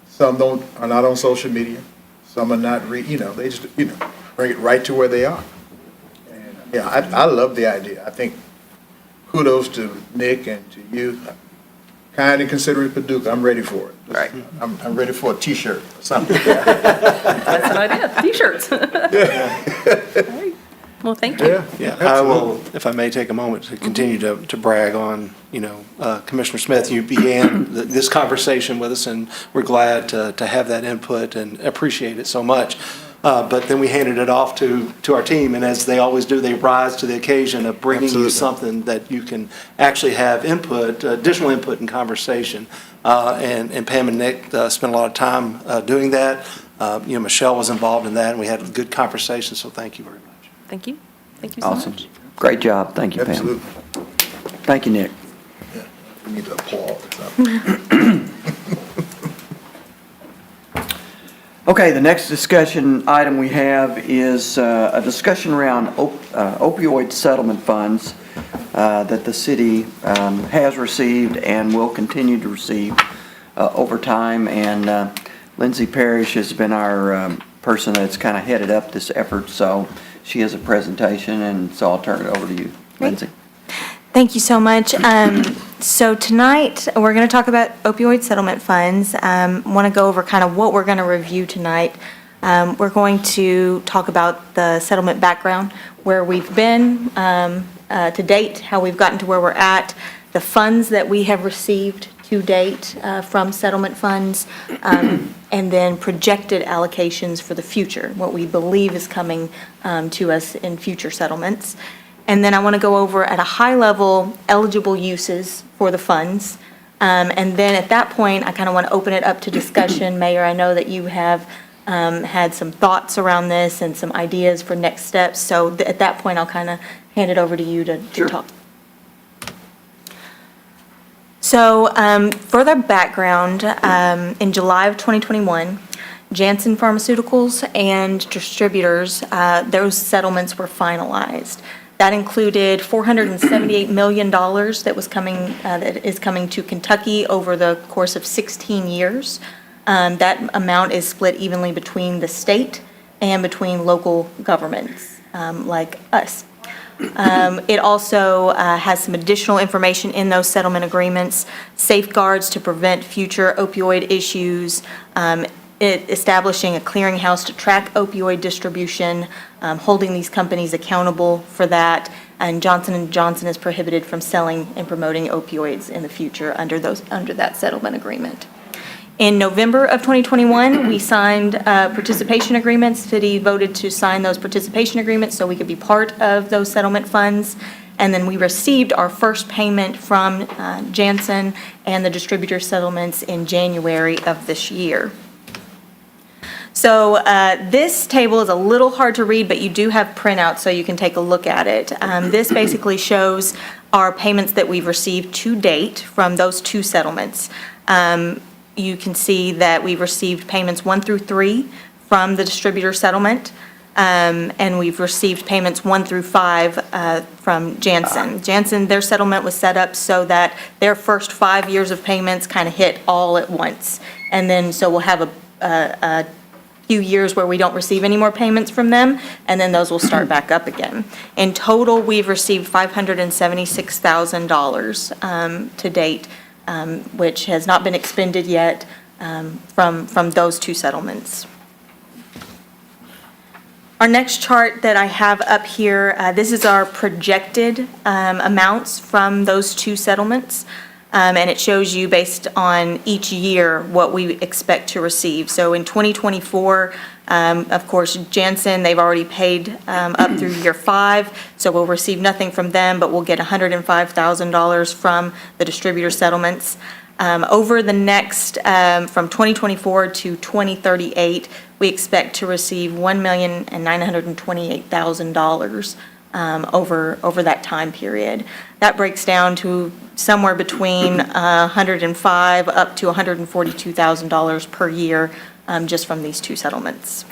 some are not on social media, some are not, they just, bring it right to where they are. And, yeah, I love the idea. I think kudos to Nick and to you. Kind and considerate Paducah, I'm ready for it. Right. I'm ready for a T-shirt or something. That's an idea. T-shirts. All right. Well, thank you. Yeah, I will, if I may take a moment to continue to brag on, Commissioner Smith, you began this conversation with us, and we're glad to have that input and appreciate it so much. But then we handed it off to our team, and as they always do, they rise to the occasion of bringing you something that you can actually have input, additional input and conversation. And Pam and Nick spent a lot of time doing that. Michelle was involved in that, and we had a good conversation, so thank you very much. Thank you. Thank you so much. Awesome. Great job. Thank you, Pam. Absolutely. Thank you, Nick. Yeah, we need to applaud or something. Okay, the next discussion item we have is a discussion around opioid settlement funds that the city has received and will continue to receive over time. And Lindsay Parrish has been our person that's kind of headed up this effort, so she has a presentation, and so I'll turn it over to you, Lindsay. Thank you so much. So tonight, we're going to talk about opioid settlement funds. Want to go over kind of what we're going to review tonight. We're going to talk about the settlement background, where we've been to date, how we've gotten to where we're at, the funds that we have received to date from settlement funds, and then projected allocations for the future, what we believe is coming to us in future settlements. And then I want to go over at a high level eligible uses for the funds. And then at that point, I kind of want to open it up to discussion. Mayor, I know that you have had some thoughts around this and some ideas for next steps. So at that point, I'll kind of hand it over to you to Sure. talk. So further background, in July of 2021, Janssen Pharmaceuticals and distributors, those settlements were finalized. That included $478 million that is coming to Kentucky over the course of 16 years. That amount is split evenly between the state and between local governments, like us. It also has some additional information in those settlement agreements, safeguards to prevent future opioid issues, establishing a clearinghouse to track opioid distribution, holding these companies accountable for that, and Johnson & Johnson is prohibited from selling and promoting opioids in the future under that settlement agreement. In November of 2021, we signed participation agreements. City voted to sign those participation agreements so we could be part of those settlement funds. And then we received our first payment from Janssen and the distributor settlements in January of this year. So this table is a little hard to read, but you do have printouts, so you can take a look at it. This basically shows our payments that we've received to date from those two settlements. You can see that we've received payments 1 through 3 from the distributor settlement, and we've received payments 1 through 5 from Janssen. Janssen, their settlement was set up so that their first 5 years of payments kind of hit all at once. And then, so we'll have a few years where we don't receive any more payments from them, and then those will start back up again. In total, we've received $576,000 to date, which has not been expended yet from those two settlements. Our next chart that I have up here, this is our projected amounts from those two settlements. And it shows you based on each year what we expect to receive. So in 2024, of course, Janssen, they've already paid up through year 5, so we'll receive nothing from them, but we'll get $105,000 from the distributor settlements. Over the next, from 2024 to 2038, we expect to receive $1,928,000 over that time period. That breaks down to somewhere between $105,000 up to $142,000 per year, just from these two settlements.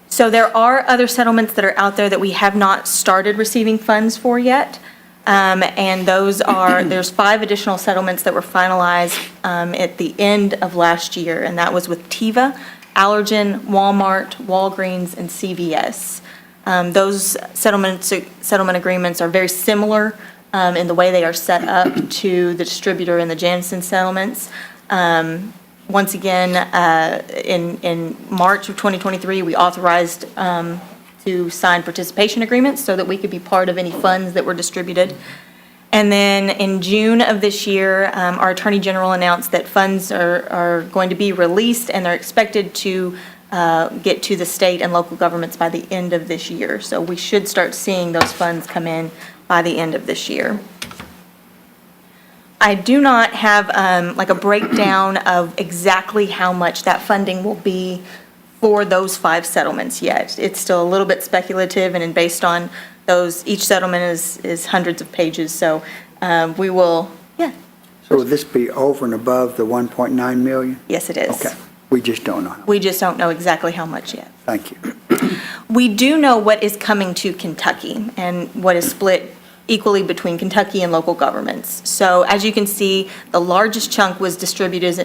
So there are other settlements that are out there that we have not started receiving funds for yet. And those are, there's 5 additional settlements that were finalized at the end of last year, and that was with Teva, Allergan, Walmart, Walgreens, and CVS. Those settlement agreements are very similar in the way they are set up to the distributor and the Janssen settlements. Once again, in March of 2023, we authorized to sign participation agreements so that we could be part of any funds that were distributed. And then in June of this year, our Attorney General announced that funds are going to be released, and they're expected to get to the state and local governments by the end of this year. So we should start seeing those funds come in by the end of this year. I do not have like a breakdown of exactly how much that funding will be for those 5 settlements yet. It's still a little bit speculative, and based on those, each settlement is hundreds of pages, so we will, yeah. So would this be over and above the 1.9 million? Yes, it is. Okay, we just don't know. We just don't know exactly how much yet. Thank you. We do know what is coming to Kentucky and what is split equally between Kentucky and local governments. So as you can see, the largest chunk was distributors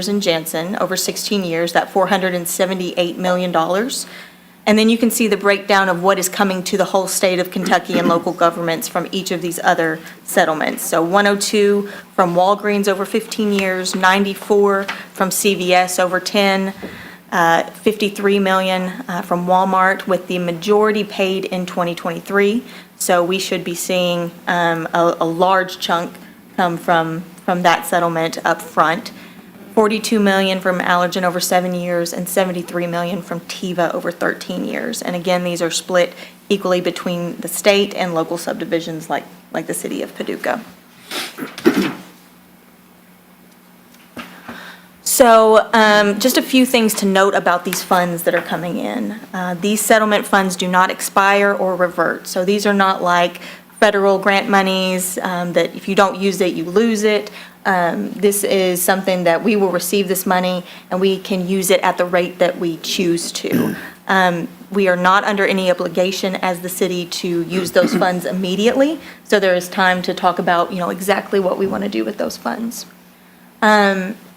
in Janssen over 16 years, that $478 million. And then you can see the breakdown of what is coming to the whole state of Kentucky and local governments from each of these other settlements. So 102 from Walgreens over 15 years, 94 from CVS over 10, 53 million from Walmart, with the majority paid in 2023. So we should be seeing a large chunk come from that settlement up front. 42 million from Allergan over 7 years, and 73 million from Teva over 13 years. And again, these are split equally between the state and local subdivisions like the city of Paducah. So just a few things to note about these funds that are coming in. These settlement funds do not expire or revert. So these are not like federal grant monies that if you don't use it, you lose it. This is something that we will receive this money, and we can use it at the rate that we choose to. We are not under any obligation as the city to use those funds immediately, so there is time to talk about, exactly what we want to do with those funds.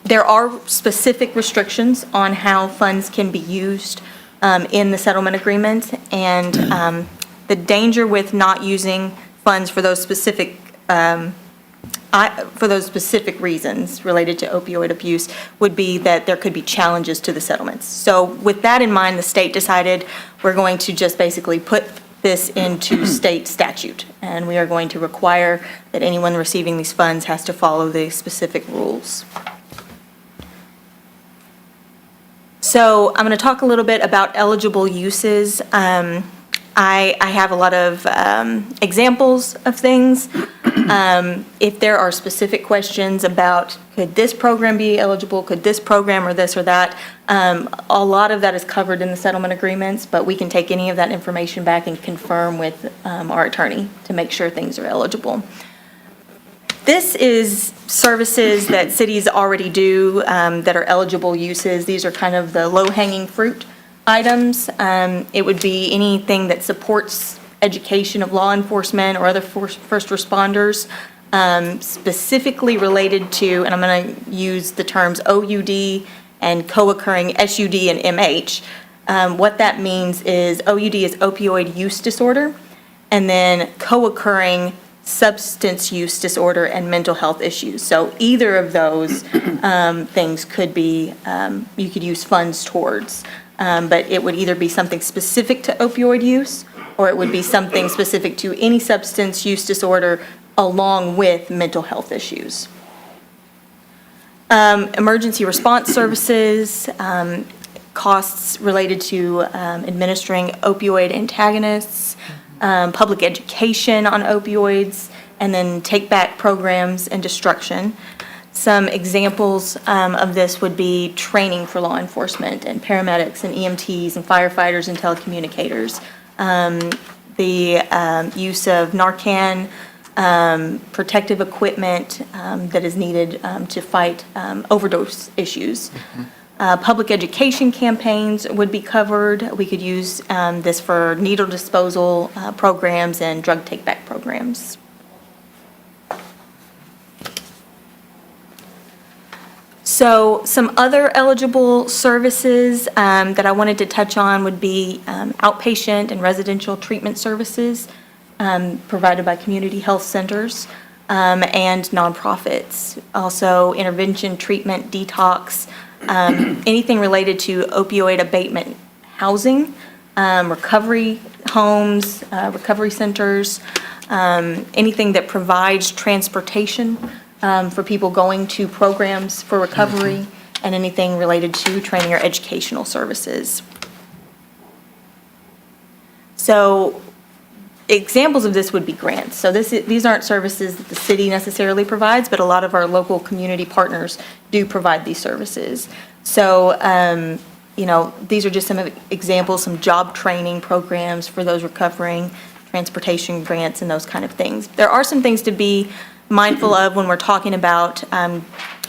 There are specific restrictions on how funds can be used in the settlement agreement, and the danger with not using funds for those specific reasons related to opioid abuse would be that there could be challenges to the settlements. So with that in mind, the state decided we're going to just basically put this into state statute, and we are going to require that anyone receiving these funds has to follow the specific rules. So I'm going to talk a little bit about eligible uses. I have a lot of examples of things. If there are specific questions about, could this program be eligible, could this program or this or that, a lot of that is covered in the settlement agreements, but we can take any of that information back and confirm with our attorney to make sure things are eligible. This is services that cities already do that are eligible uses. These are kind of the low-hanging fruit items. It would be anything that supports education of law enforcement or other first responders, specifically related to, and I'm going to use the terms OUD and co-occurring SUD and MH. What that means is OUD is opioid use disorder, and then co-occurring substance use disorder and mental health issues. So either of those things could be, you could use funds towards. But it would either be something specific to opioid use, or it would be something specific to any substance use disorder along with mental health issues. Emergency response services, costs related to administering opioid antagonists, public education on opioids, and then take-back programs and destruction. Some examples of this would be training for law enforcement and paramedics and EMTs and firefighters and telecommunicators. The use of Narcan, protective equipment that is needed to fight overdose issues. Public education campaigns would be covered. We could use this for needle disposal programs and drug take-back programs. So some other eligible services that I wanted to touch on would be outpatient and residential treatment services provided by community health centers and nonprofits. Also intervention, treatment, detox, anything related to opioid abatement housing, recovery homes, recovery centers, anything that provides transportation for people going to programs for recovery, and anything related to training or educational services. So examples of this would be grants. So these aren't services that the city necessarily provides, but a lot of our local community partners do provide these services. So, you know, these are just some examples, some job training programs for those recovering, transportation grants, and those kind of things. There are some things to be mindful of when we're talking about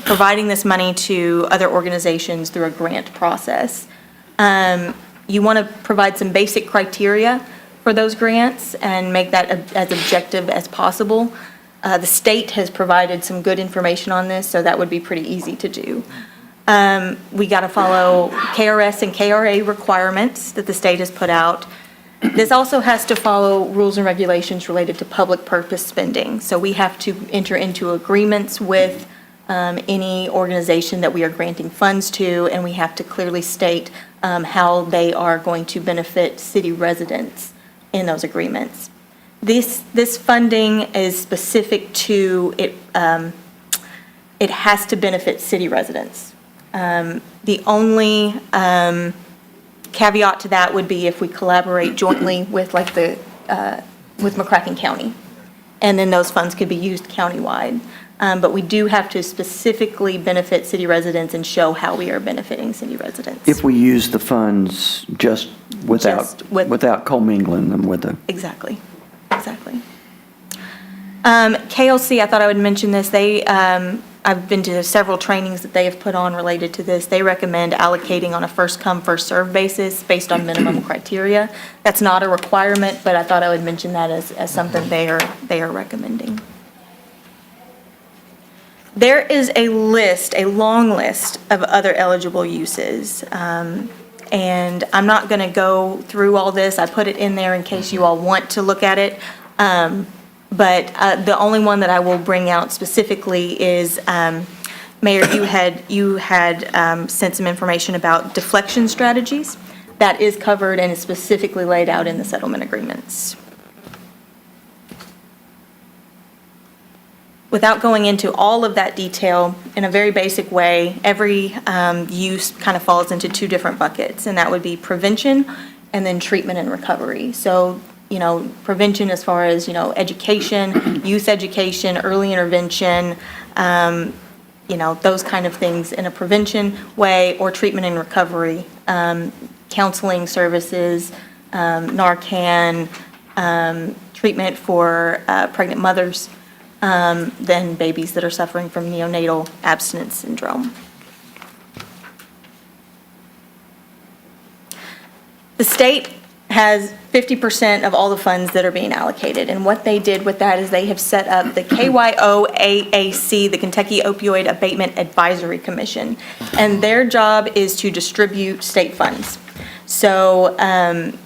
providing this money to other organizations through a grant process. You want to provide some basic criteria for those grants and make that as objective as possible. The state has provided some good information on this, so that would be pretty easy to do. We got to follow KRS and KRA requirements that the state has put out. This also has to follow rules and regulations related to public purpose spending. So we have to enter into agreements with any organization that we are granting funds to, and we have to clearly state how they are going to benefit city residents in those agreements. This funding is specific to it. It has to benefit city residents. The only caveat to that would be if we collaborate jointly with like with McCracken County, and then those funds could be used countywide. But we do have to specifically benefit city residents and show how we are benefiting city residents. If we use the funds just without commingling them with the... Exactly. KLC, I thought I would mention this. I've been to several trainings that they have put on related to this. They recommend allocating on a first-come, first-served basis based on minimum criteria. That's not a requirement, but I thought I would mention that as something they are recommending. There is a long list of other eligible uses. And I'm not going to go through all this. I put it in there in case you all want to look at it. But the only one that I will bring out specifically is, Mayor, you had sent some information about deflection strategies. That is covered and is specifically laid out in the settlement agreements. Without going into all of that detail, in a very basic way, every use kind of falls into two different buckets, and that would be prevention and then treatment and recovery. So, prevention as far as, education, youth education, early intervention, those kind of things in a prevention way, or treatment and recovery, counseling services, Narcan, treatment for pregnant mothers, then babies that are suffering from neonatal abstinence syndrome. The state has 50% of all the funds that are being allocated, and what they did with that is they have set up the KYOAAC, the Kentucky Opioid Abatement Advisory Commission, and their job is to distribute state funds. So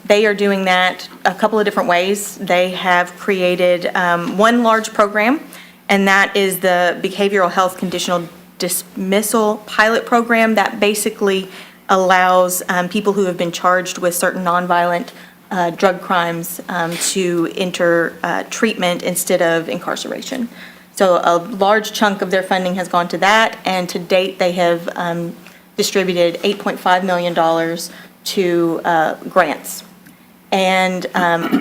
they are doing that a couple of different ways. They have created one large program, and that is the Behavioral Health Conditional Dismissal Pilot Program that basically allows people who have been charged with certain nonviolent drug crimes to enter treatment instead of incarceration. So a large chunk of their funding has gone to that, and to date, they have distributed $8.5 million to grants. And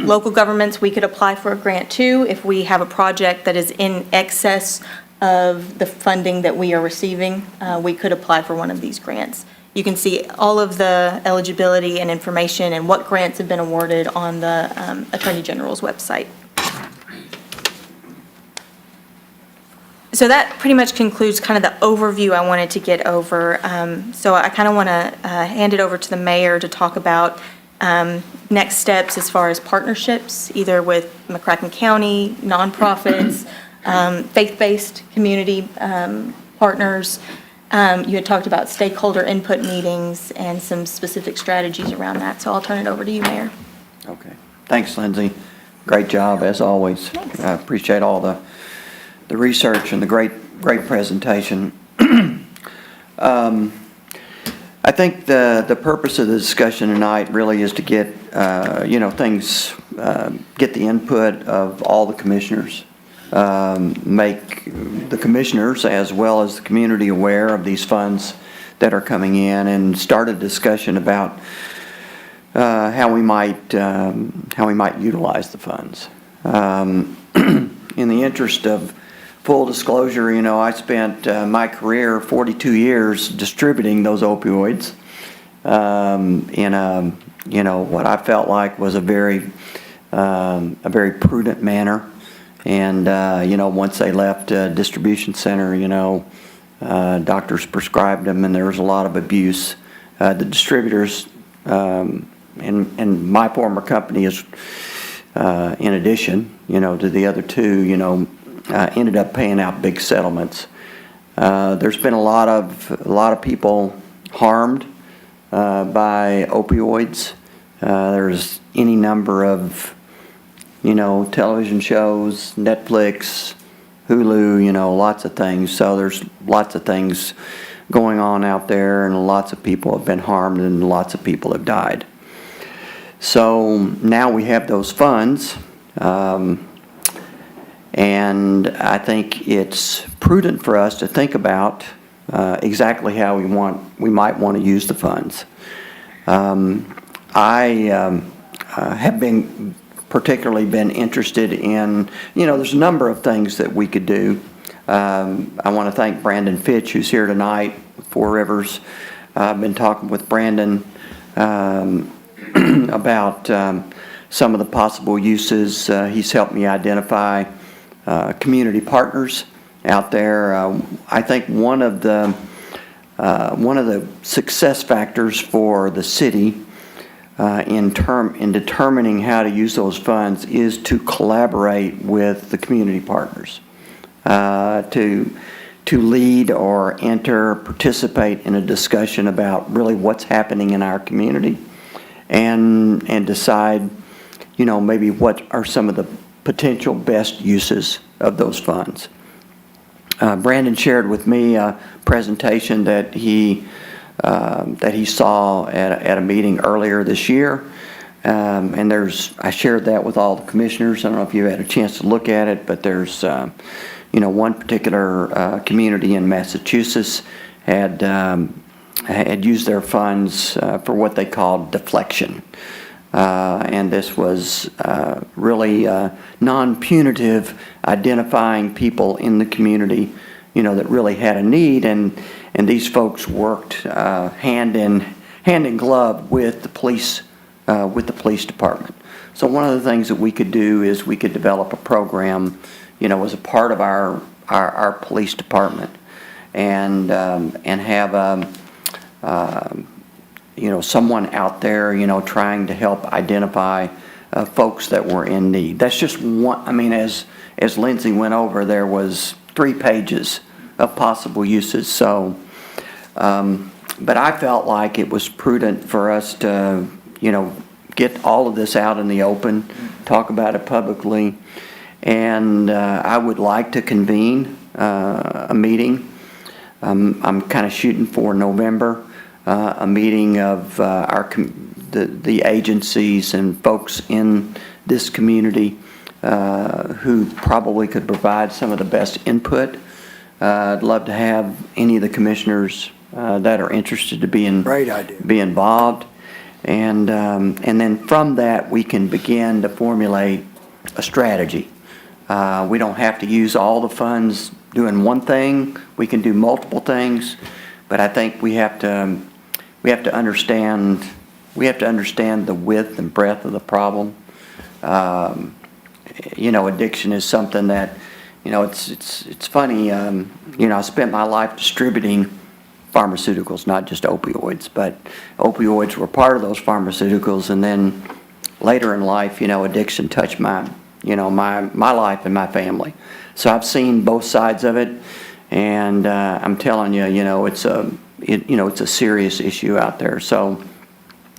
local governments, we could apply for a grant too if we have a project that is in excess of the funding that we are receiving. We could apply for one of these grants. You can see all of the eligibility and information and what grants have been awarded on the Attorney General's website. So that pretty much concludes kind of the overview I wanted to get over. So I kind of want to hand it over to the mayor to talk about next steps as far as partnerships, either with McCracken County, nonprofits, faith-based community partners. You had talked about stakeholder input meetings and some specific strategies around that. So I'll turn it over to you, Mayor. Okay. Thanks, Lindsay. Great job, as always. Thanks. I appreciate all the research and the great presentation. I think the purpose of the discussion tonight really is to get, get the input of all the commissioners, make the commissioners as well as the community aware of these funds that are coming in, and start a discussion about how we might utilize the funds. In the interest of full disclosure, I spent my career, 42 years, distributing those opioids in what I felt like was a very prudent manner. And, once they left distribution center, doctors prescribed them, and there was a lot of abuse. The distributors in my former company is, in addition, to the other two, ended up paying out big settlements. There's been a lot of people harmed by opioids. There's any number of television shows, Netflix, Hulu, lots of things. So there's lots of things going on out there, and lots of people have been harmed, and lots of people have died. So now we have those funds, and I think it's prudent for us to think about exactly how we might want to use the funds. I have particularly been interested in, there's a number of things that we could do. I want to thank Brandon Fitch, who's here tonight with Four Rivers. I've been talking with Brandon about some of the possible uses. He's helped me identify community partners out there. I think one of the success factors for the city in determining how to use those funds is to collaborate with the community partners, to lead or participate in a discussion about really what's happening in our community, and decide, maybe what are some of the potential best uses of those funds. Brandon shared with me a presentation that he saw at a meeting earlier this year, and I shared that with all the commissioners. I don't know if you had a chance to look at it, but there's one particular community in Massachusetts had used their funds for what they called deflection. And this was really non-punitive, identifying people in the community, that really had a need. And these folks worked hand in glove with the police department. So one of the things that we could do is we could develop a program, as a part of our police department, and have someone out there, trying to help identify folks that were in need. That's just one. As Lindsay went over, there was 3 pages of possible uses. So, but I felt like it was prudent for us to, get all of this out in the open, talk about it publicly, and I would like to convene a meeting. I'm kind of shooting for November, a meeting of the agencies and folks in this community who probably could provide some of the best input. I'd love to have any of the commissioners that are interested to be Great idea. be involved. And then from that, we can begin to formulate a strategy. We don't have to use all the funds doing one thing. We can do multiple things, but I think we have to understand the width and breadth of the problem. Addiction is something that, it's funny. I spent my life distributing pharmaceuticals, not just opioids, but opioids were part of those pharmaceuticals. And then later in life, addiction touched my life and my family. So I've seen both sides of it, and I'm telling you, it's a serious issue out there. So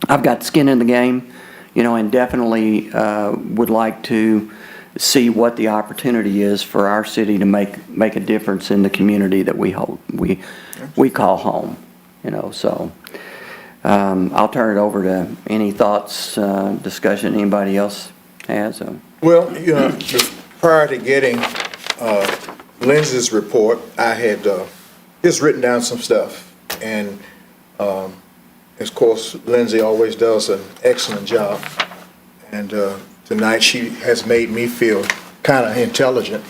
I've got skin in the game, and definitely would like to see what the opportunity is for our city to make a difference in the community that we call home. So I'll turn it over to any thoughts, discussion anybody else has. Well, prior to getting Lindsay's report, I had just written down some stuff. And, of course, Lindsay always does an excellent job. And tonight she has made me feel kind of intelligent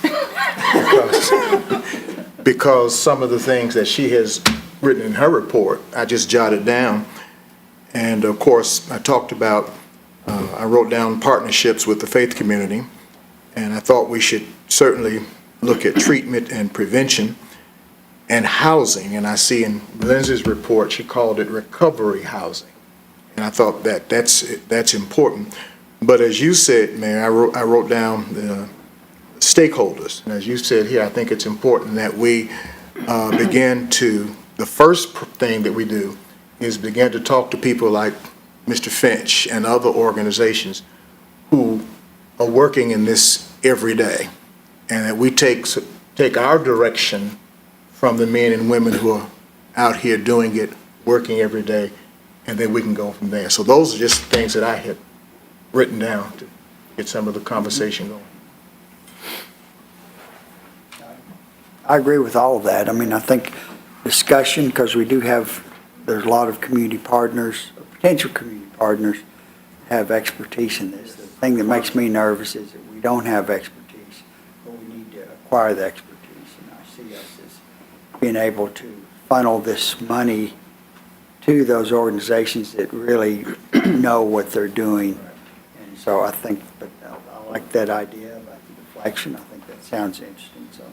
because some of the things that she has written in her report, I just jotted down. And, of course, I wrote down partnerships with the faith community, and I thought we should certainly look at treatment and prevention and housing. And I see in Lindsay's report, she called it recovery housing. And I thought that's important. But as you said, Mayor, I wrote down the stakeholders. And as you said here, I think it's important that we the first thing that we do is begin to talk to people like Mr. Finch and other organizations who are working in this every day, and that we take our direction from the men and women who are out here doing it, working every day, and then we can go from there. So those are just things that I had written down to get some of the conversation going. I agree with all of that. I think discussion, because there's a lot of community partners, potential community partners, have expertise in this. The thing that makes me nervous is that we don't have expertise, but we need to acquire the expertise. And I see us as being able to funnel this money to those organizations that really know what they're doing. And so I think, but I like that idea about the deflection. I think that sounds interesting. So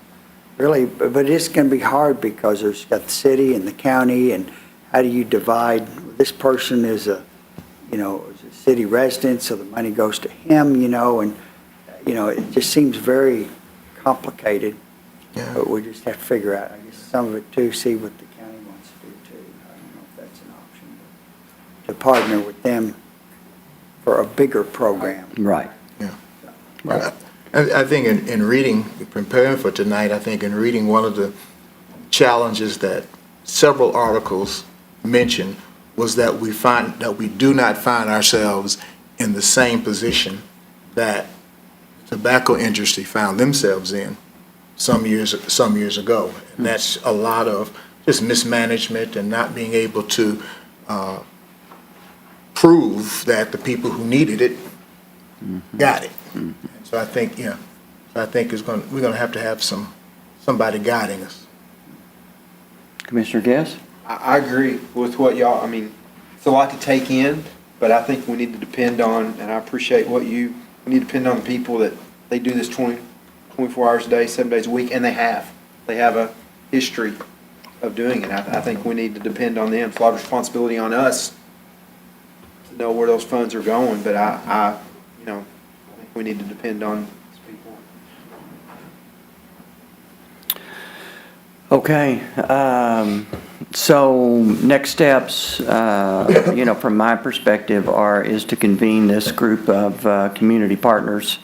really, but it's going to be hard because there's got the city and the county, and how do you divide? This person is a city resident, so the money goes to him, and, it just seems very complicated. Yeah. But we just have to figure out, I guess, some of it too, see what the county wants to do too. I don't know if that's an option, but to partner with them for a bigger program. Right. Yeah. Right. I think in reading, preparing for tonight, I think in reading one of the challenges that several articles mentioned was that we do not find ourselves in the same position that the tobacco industry found themselves in some years ago. And that's a lot of just mismanagement and not being able to prove that the people who needed it got it. So I think, we're gonna have to have somebody guiding us. Commissioner Guess? I agree with what y'all, I mean, it's a lot to take in, but I think we need to depend on, and I appreciate we need to depend on the people that they do this 24 hours a day, 7 days a week, and they have. They have a history of doing it. I think we need to depend on them. It's a lot of responsibility on us to know where those funds are going, but I think we need to depend on these people. Okay, so next steps, from my perspective is to convene this group of community partners.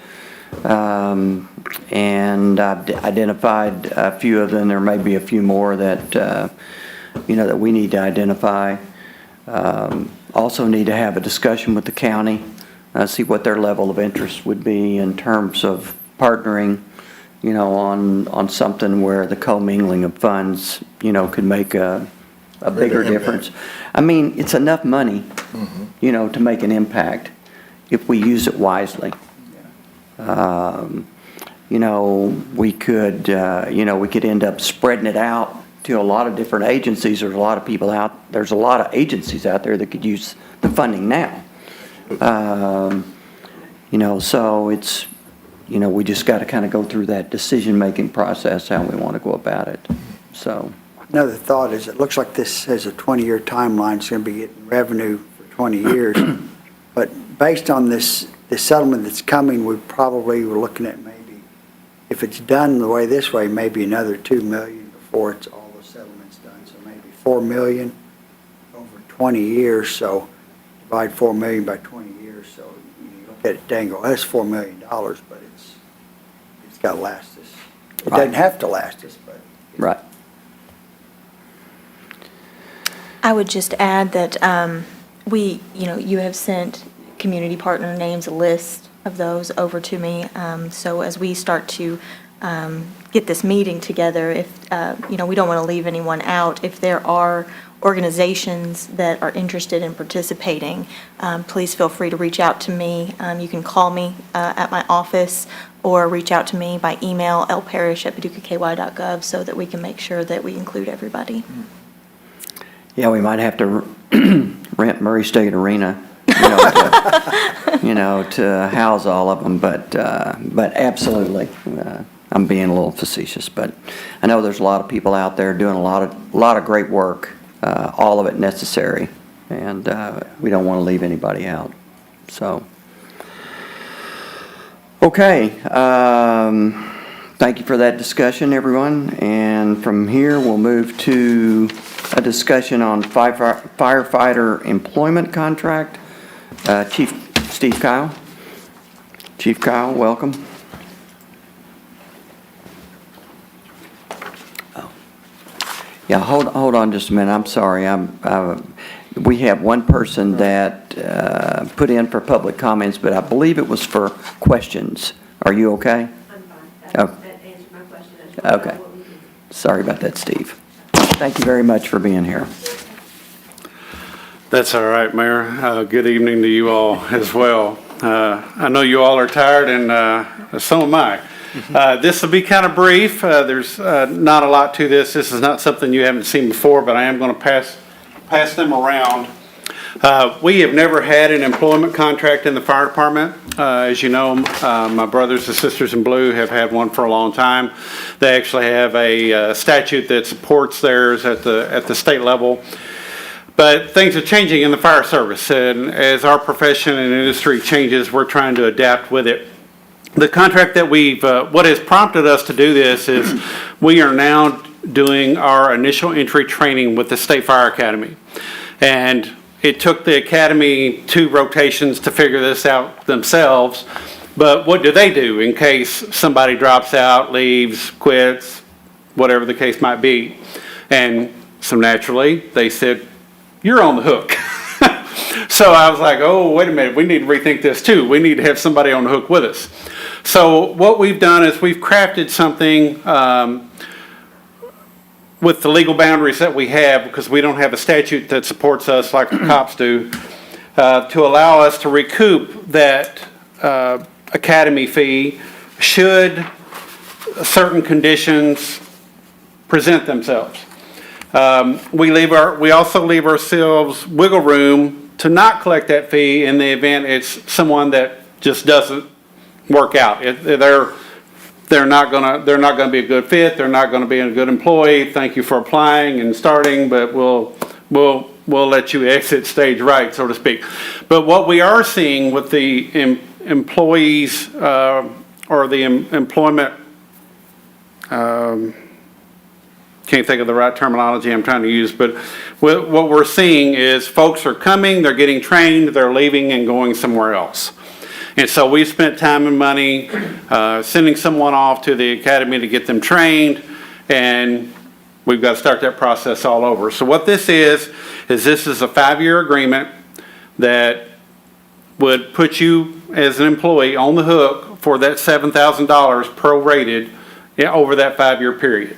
And I've identified a few of them. There may be a few more that, that we need to identify. Also need to have a discussion with the county, see what their level of interest would be in terms of partnering, on something where the commingling of funds, could make a bigger impact. difference. I mean, it's enough money, to make an impact if we use it wisely. We could end up spreading it out to a lot of different agencies. There's a lot of agencies out there that could use the funding now. So it's, we just got to kind of go through that decision-making process, how we want to go about it. So. Another thought is, it looks like this has a 20-year timeline. It's going to be getting revenue for 20 years. But based on this settlement that's coming, we probably were looking at maybe, if it's done the way this way, maybe another $2 million before it's all the settlements done. So maybe $4 million over 20 years. So divide $4 million by 20 years. So you look at it, dang, that's $4 million, but it's got to last us. It doesn't have to last us, but. Right. I would just add that you have sent community partner names, a list of those over to me. So as we start to get this meeting together, if, we don't want to leave anyone out. If there are organizations that are interested in participating, please feel free to reach out to me. You can call me at my office or reach out to me by email, lparish@paducahky.gov, so that we can make sure that we include everybody. Yeah, we might have to rent Murray State Arena, to house all of them, but absolutely, I'm being a little facetious, but I know there's a lot of people out there doing a lot of great work, all of it necessary, and we don't want to leave anybody out. So, okay, thank you for that discussion, everyone, and from here we'll move to a discussion on firefighter employment contract. Chief Steve Kyle. Chief Kyle, welcome. Oh. Yeah, hold on just a minute. I'm sorry. We have one person that put in for public comments, but I believe it was for questions. Are you okay? I'm fine. Oh. That answered my question. I just Okay. wanted to know what we can- Sorry about that, Steve. Thank you very much for being here. That's all right, Mayor. Good evening to you all as well. I know you all are tired, and so am I. This will be kind of brief. There's not a lot to this. This is not something you haven't seen before, but I am going to pass them around. We have never had an employment contract in the fire department. As you know, my brothers and sisters in blue have had one for a long time. They actually have a statute that supports theirs at the state level. But things are changing in the fire service, and as our profession and industry changes, we're trying to adapt with it. The contract that what has prompted us to do this is we are now doing our initial entry training with the State Fire Academy. And it took the academy 2 rotations to figure this out themselves. But what do they do in case somebody drops out, leaves, quits, whatever the case might be? And so naturally, they said, you're on the hook. So I was like, oh, wait a minute, we need to rethink this too. We need to have somebody on the hook with us. So what we've done is we've crafted something with the legal boundaries that we have, because we don't have a statute that supports us like the cops do. to allow us to recoup that academy fee should certain conditions present themselves. We also leave ourselves wiggle room to not collect that fee in the event it's someone that just doesn't work out. They're not gonna be a good fit, they're not gonna be a good employee. Thank you for applying and starting, but we'll let you exit stage right, so to speak. But what we are seeing with the employees, or the employment, can't think of the right terminology I'm trying to use, but what we're seeing is folks are coming, they're getting trained, they're leaving and going somewhere else. And so we spent time and money sending someone off to the academy to get them trained, and we've got to start that process all over. So what this is this is a 5-year agreement that would put you as an employee on the hook for that $7,000 prorated over that 5-year period.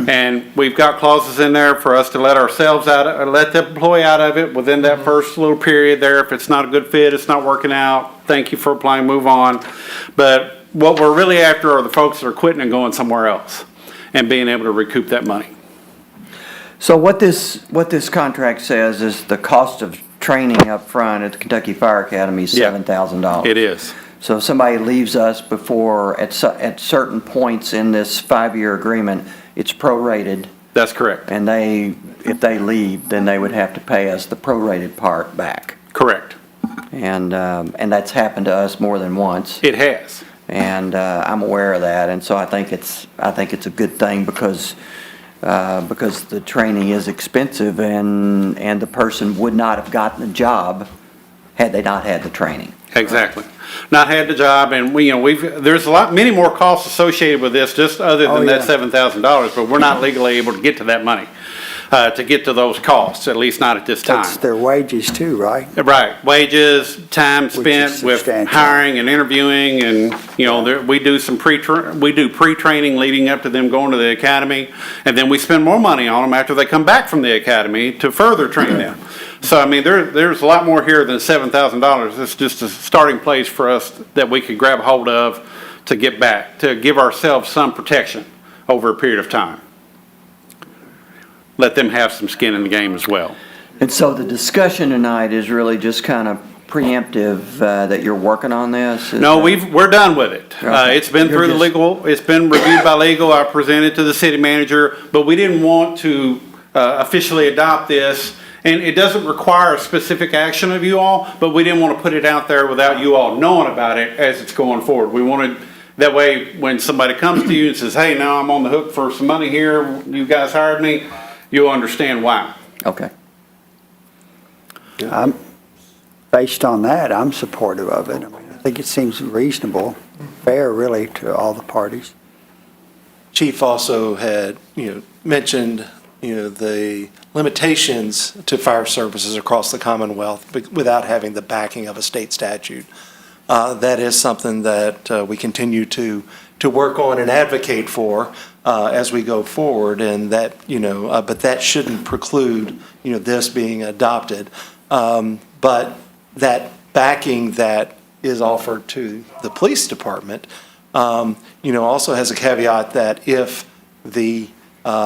And we've got clauses in there for us to let ourselves out, or let the employee out of it within that first little period there. If it's not a good fit, it's not working out, thank you for applying, move on. But what we're really after are the folks that are quitting and going somewhere else and being able to recoup that money. So what this contract says is the cost of training up front at the Kentucky Fire Academy is Yeah. $7,000. It is. So if somebody leaves us before, at certain points in this 5-year agreement, it's prorated, That's correct. and if they leave, then they would have to pay us the prorated part back. Correct. And that's happened to us more than once. It has. And I'm aware of that, and so I think it's a good thing because the training is expensive, and the person would not have gotten the job had they not had the training. Exactly. Not had the job, and there's many more costs associated with this, just other than that $7,000, but we're not legally able to get to that money, to get to those costs, at least not at this time. That's their wages too, right? Right, wages, time Which is spent with substantial. hiring and interviewing, and, we do pre-training leading up to them going to the academy, and then we spend more money on them after they come back from the academy to further train them. So, I mean, there's a lot more here than $7,000. It's just a starting place for us that we could grab hold of to get back, to give ourselves some protection over a period of time. Let them have some skin in the game as well. And so the discussion tonight is really just kind of preemptive, that you're working on this? No, we're done with it. Okay. It's been You're through the just- legal, it's been reviewed by legal, I presented to the city manager, but we didn't want to officially adopt this. And it doesn't require a specific action of you all, but we didn't want to put it out there without you all knowing about it as it's going forward. We wanted, that way, when somebody comes to you and says, hey, now I'm on the hook for some money here, you guys hired me, you'll understand why. Okay. Based on that, I'm supportive of it. I mean, I think it seems reasonable, fair really to all the parties. Chief also had, mentioned, the limitations to fire services across the Commonwealth without having the backing of a state statute. That is something that we continue to work on and advocate for as we go forward, and that, but that shouldn't preclude, this being adopted. But that backing that is offered to the police department, also has a caveat that if the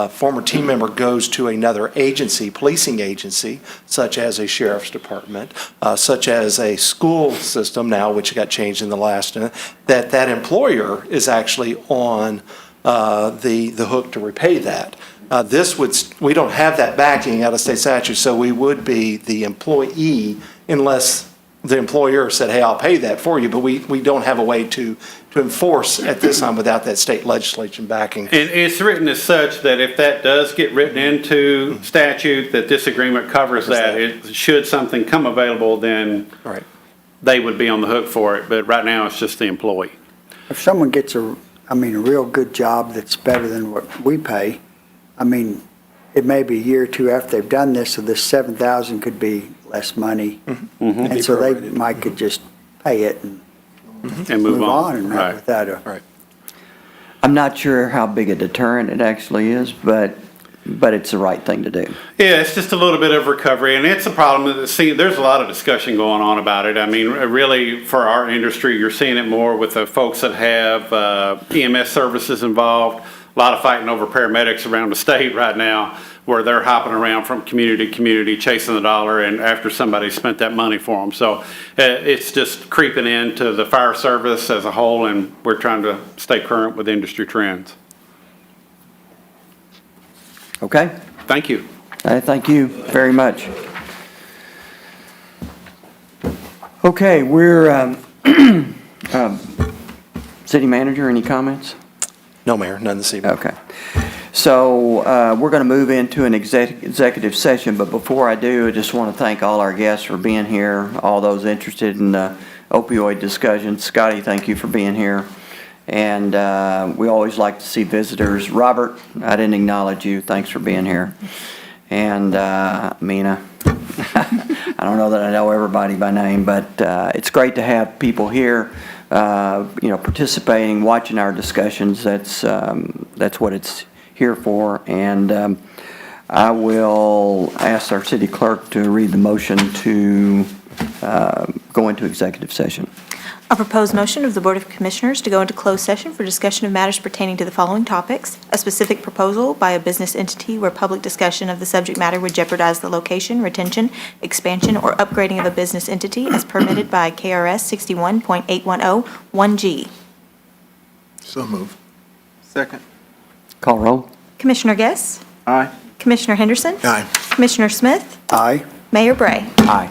former team member goes to another agency, policing agency, such as a sheriff's department, such as a school system now, which got changed in the last, that employer is actually on the hook to repay that. We don't have that backing out of state statute, so we would be the employee unless the employer said, hey, I'll pay that for you, but we don't have a way to enforce at this time without that state legislation backing. And it's written as such that if that does get written into statute, that this agreement covers that. Should something come available, then Right. they would be on the hook for it, but right now it's just the employee. If someone gets a real good job that's better than what we pay, it may be a year or two after they've done this, so this $7,000 could be less money. And so they could just pay it and And move on. and Right. without a. Right. I'm not sure how big a deterrent it actually is, but but it's the right thing to do. Yeah, it's just a little bit of recovery, and it's a problem that, see, there's a lot of discussion going on about it. I mean, really, for our industry, you're seeing it more with the folks that have EMS services involved. A lot of fighting over paramedics around the state right now, where they're hopping around from community to community, chasing the dollar, and after somebody spent that money for them. So it's just creeping into the fire service as a whole, and we're trying to stay current with industry trends. Okay? Thank you. Thank you very much. Okay, we're, city manager, any comments? No, Mayor, none this evening. Okay. So we're going to move into an executive session, but before I do, I just want to thank all our guests for being here, all those interested in the opioid discussion. Scotty, thank you for being here. And we always like to see visitors. Robert, I didn't acknowledge you. Thanks for being here. And Mina, I don't know that I know everybody by name, but it's great to have people here, participating, watching our discussions. That's what it's here for. And I will ask our city clerk to read the motion to go into executive session. A proposed motion of the Board of Commissioners to go into closed session for discussion of matters pertaining to the following topics: a specific proposal by a business entity where public discussion of the subject matter would jeopardize the location, retention, expansion, or upgrading of a business entity as permitted by KRS 61.810(1G). So moved. Second. Call roll. Commissioner Guess? Aye. Commissioner Henderson? Aye. Commissioner Smith? Aye. Mayor Bray? Aye.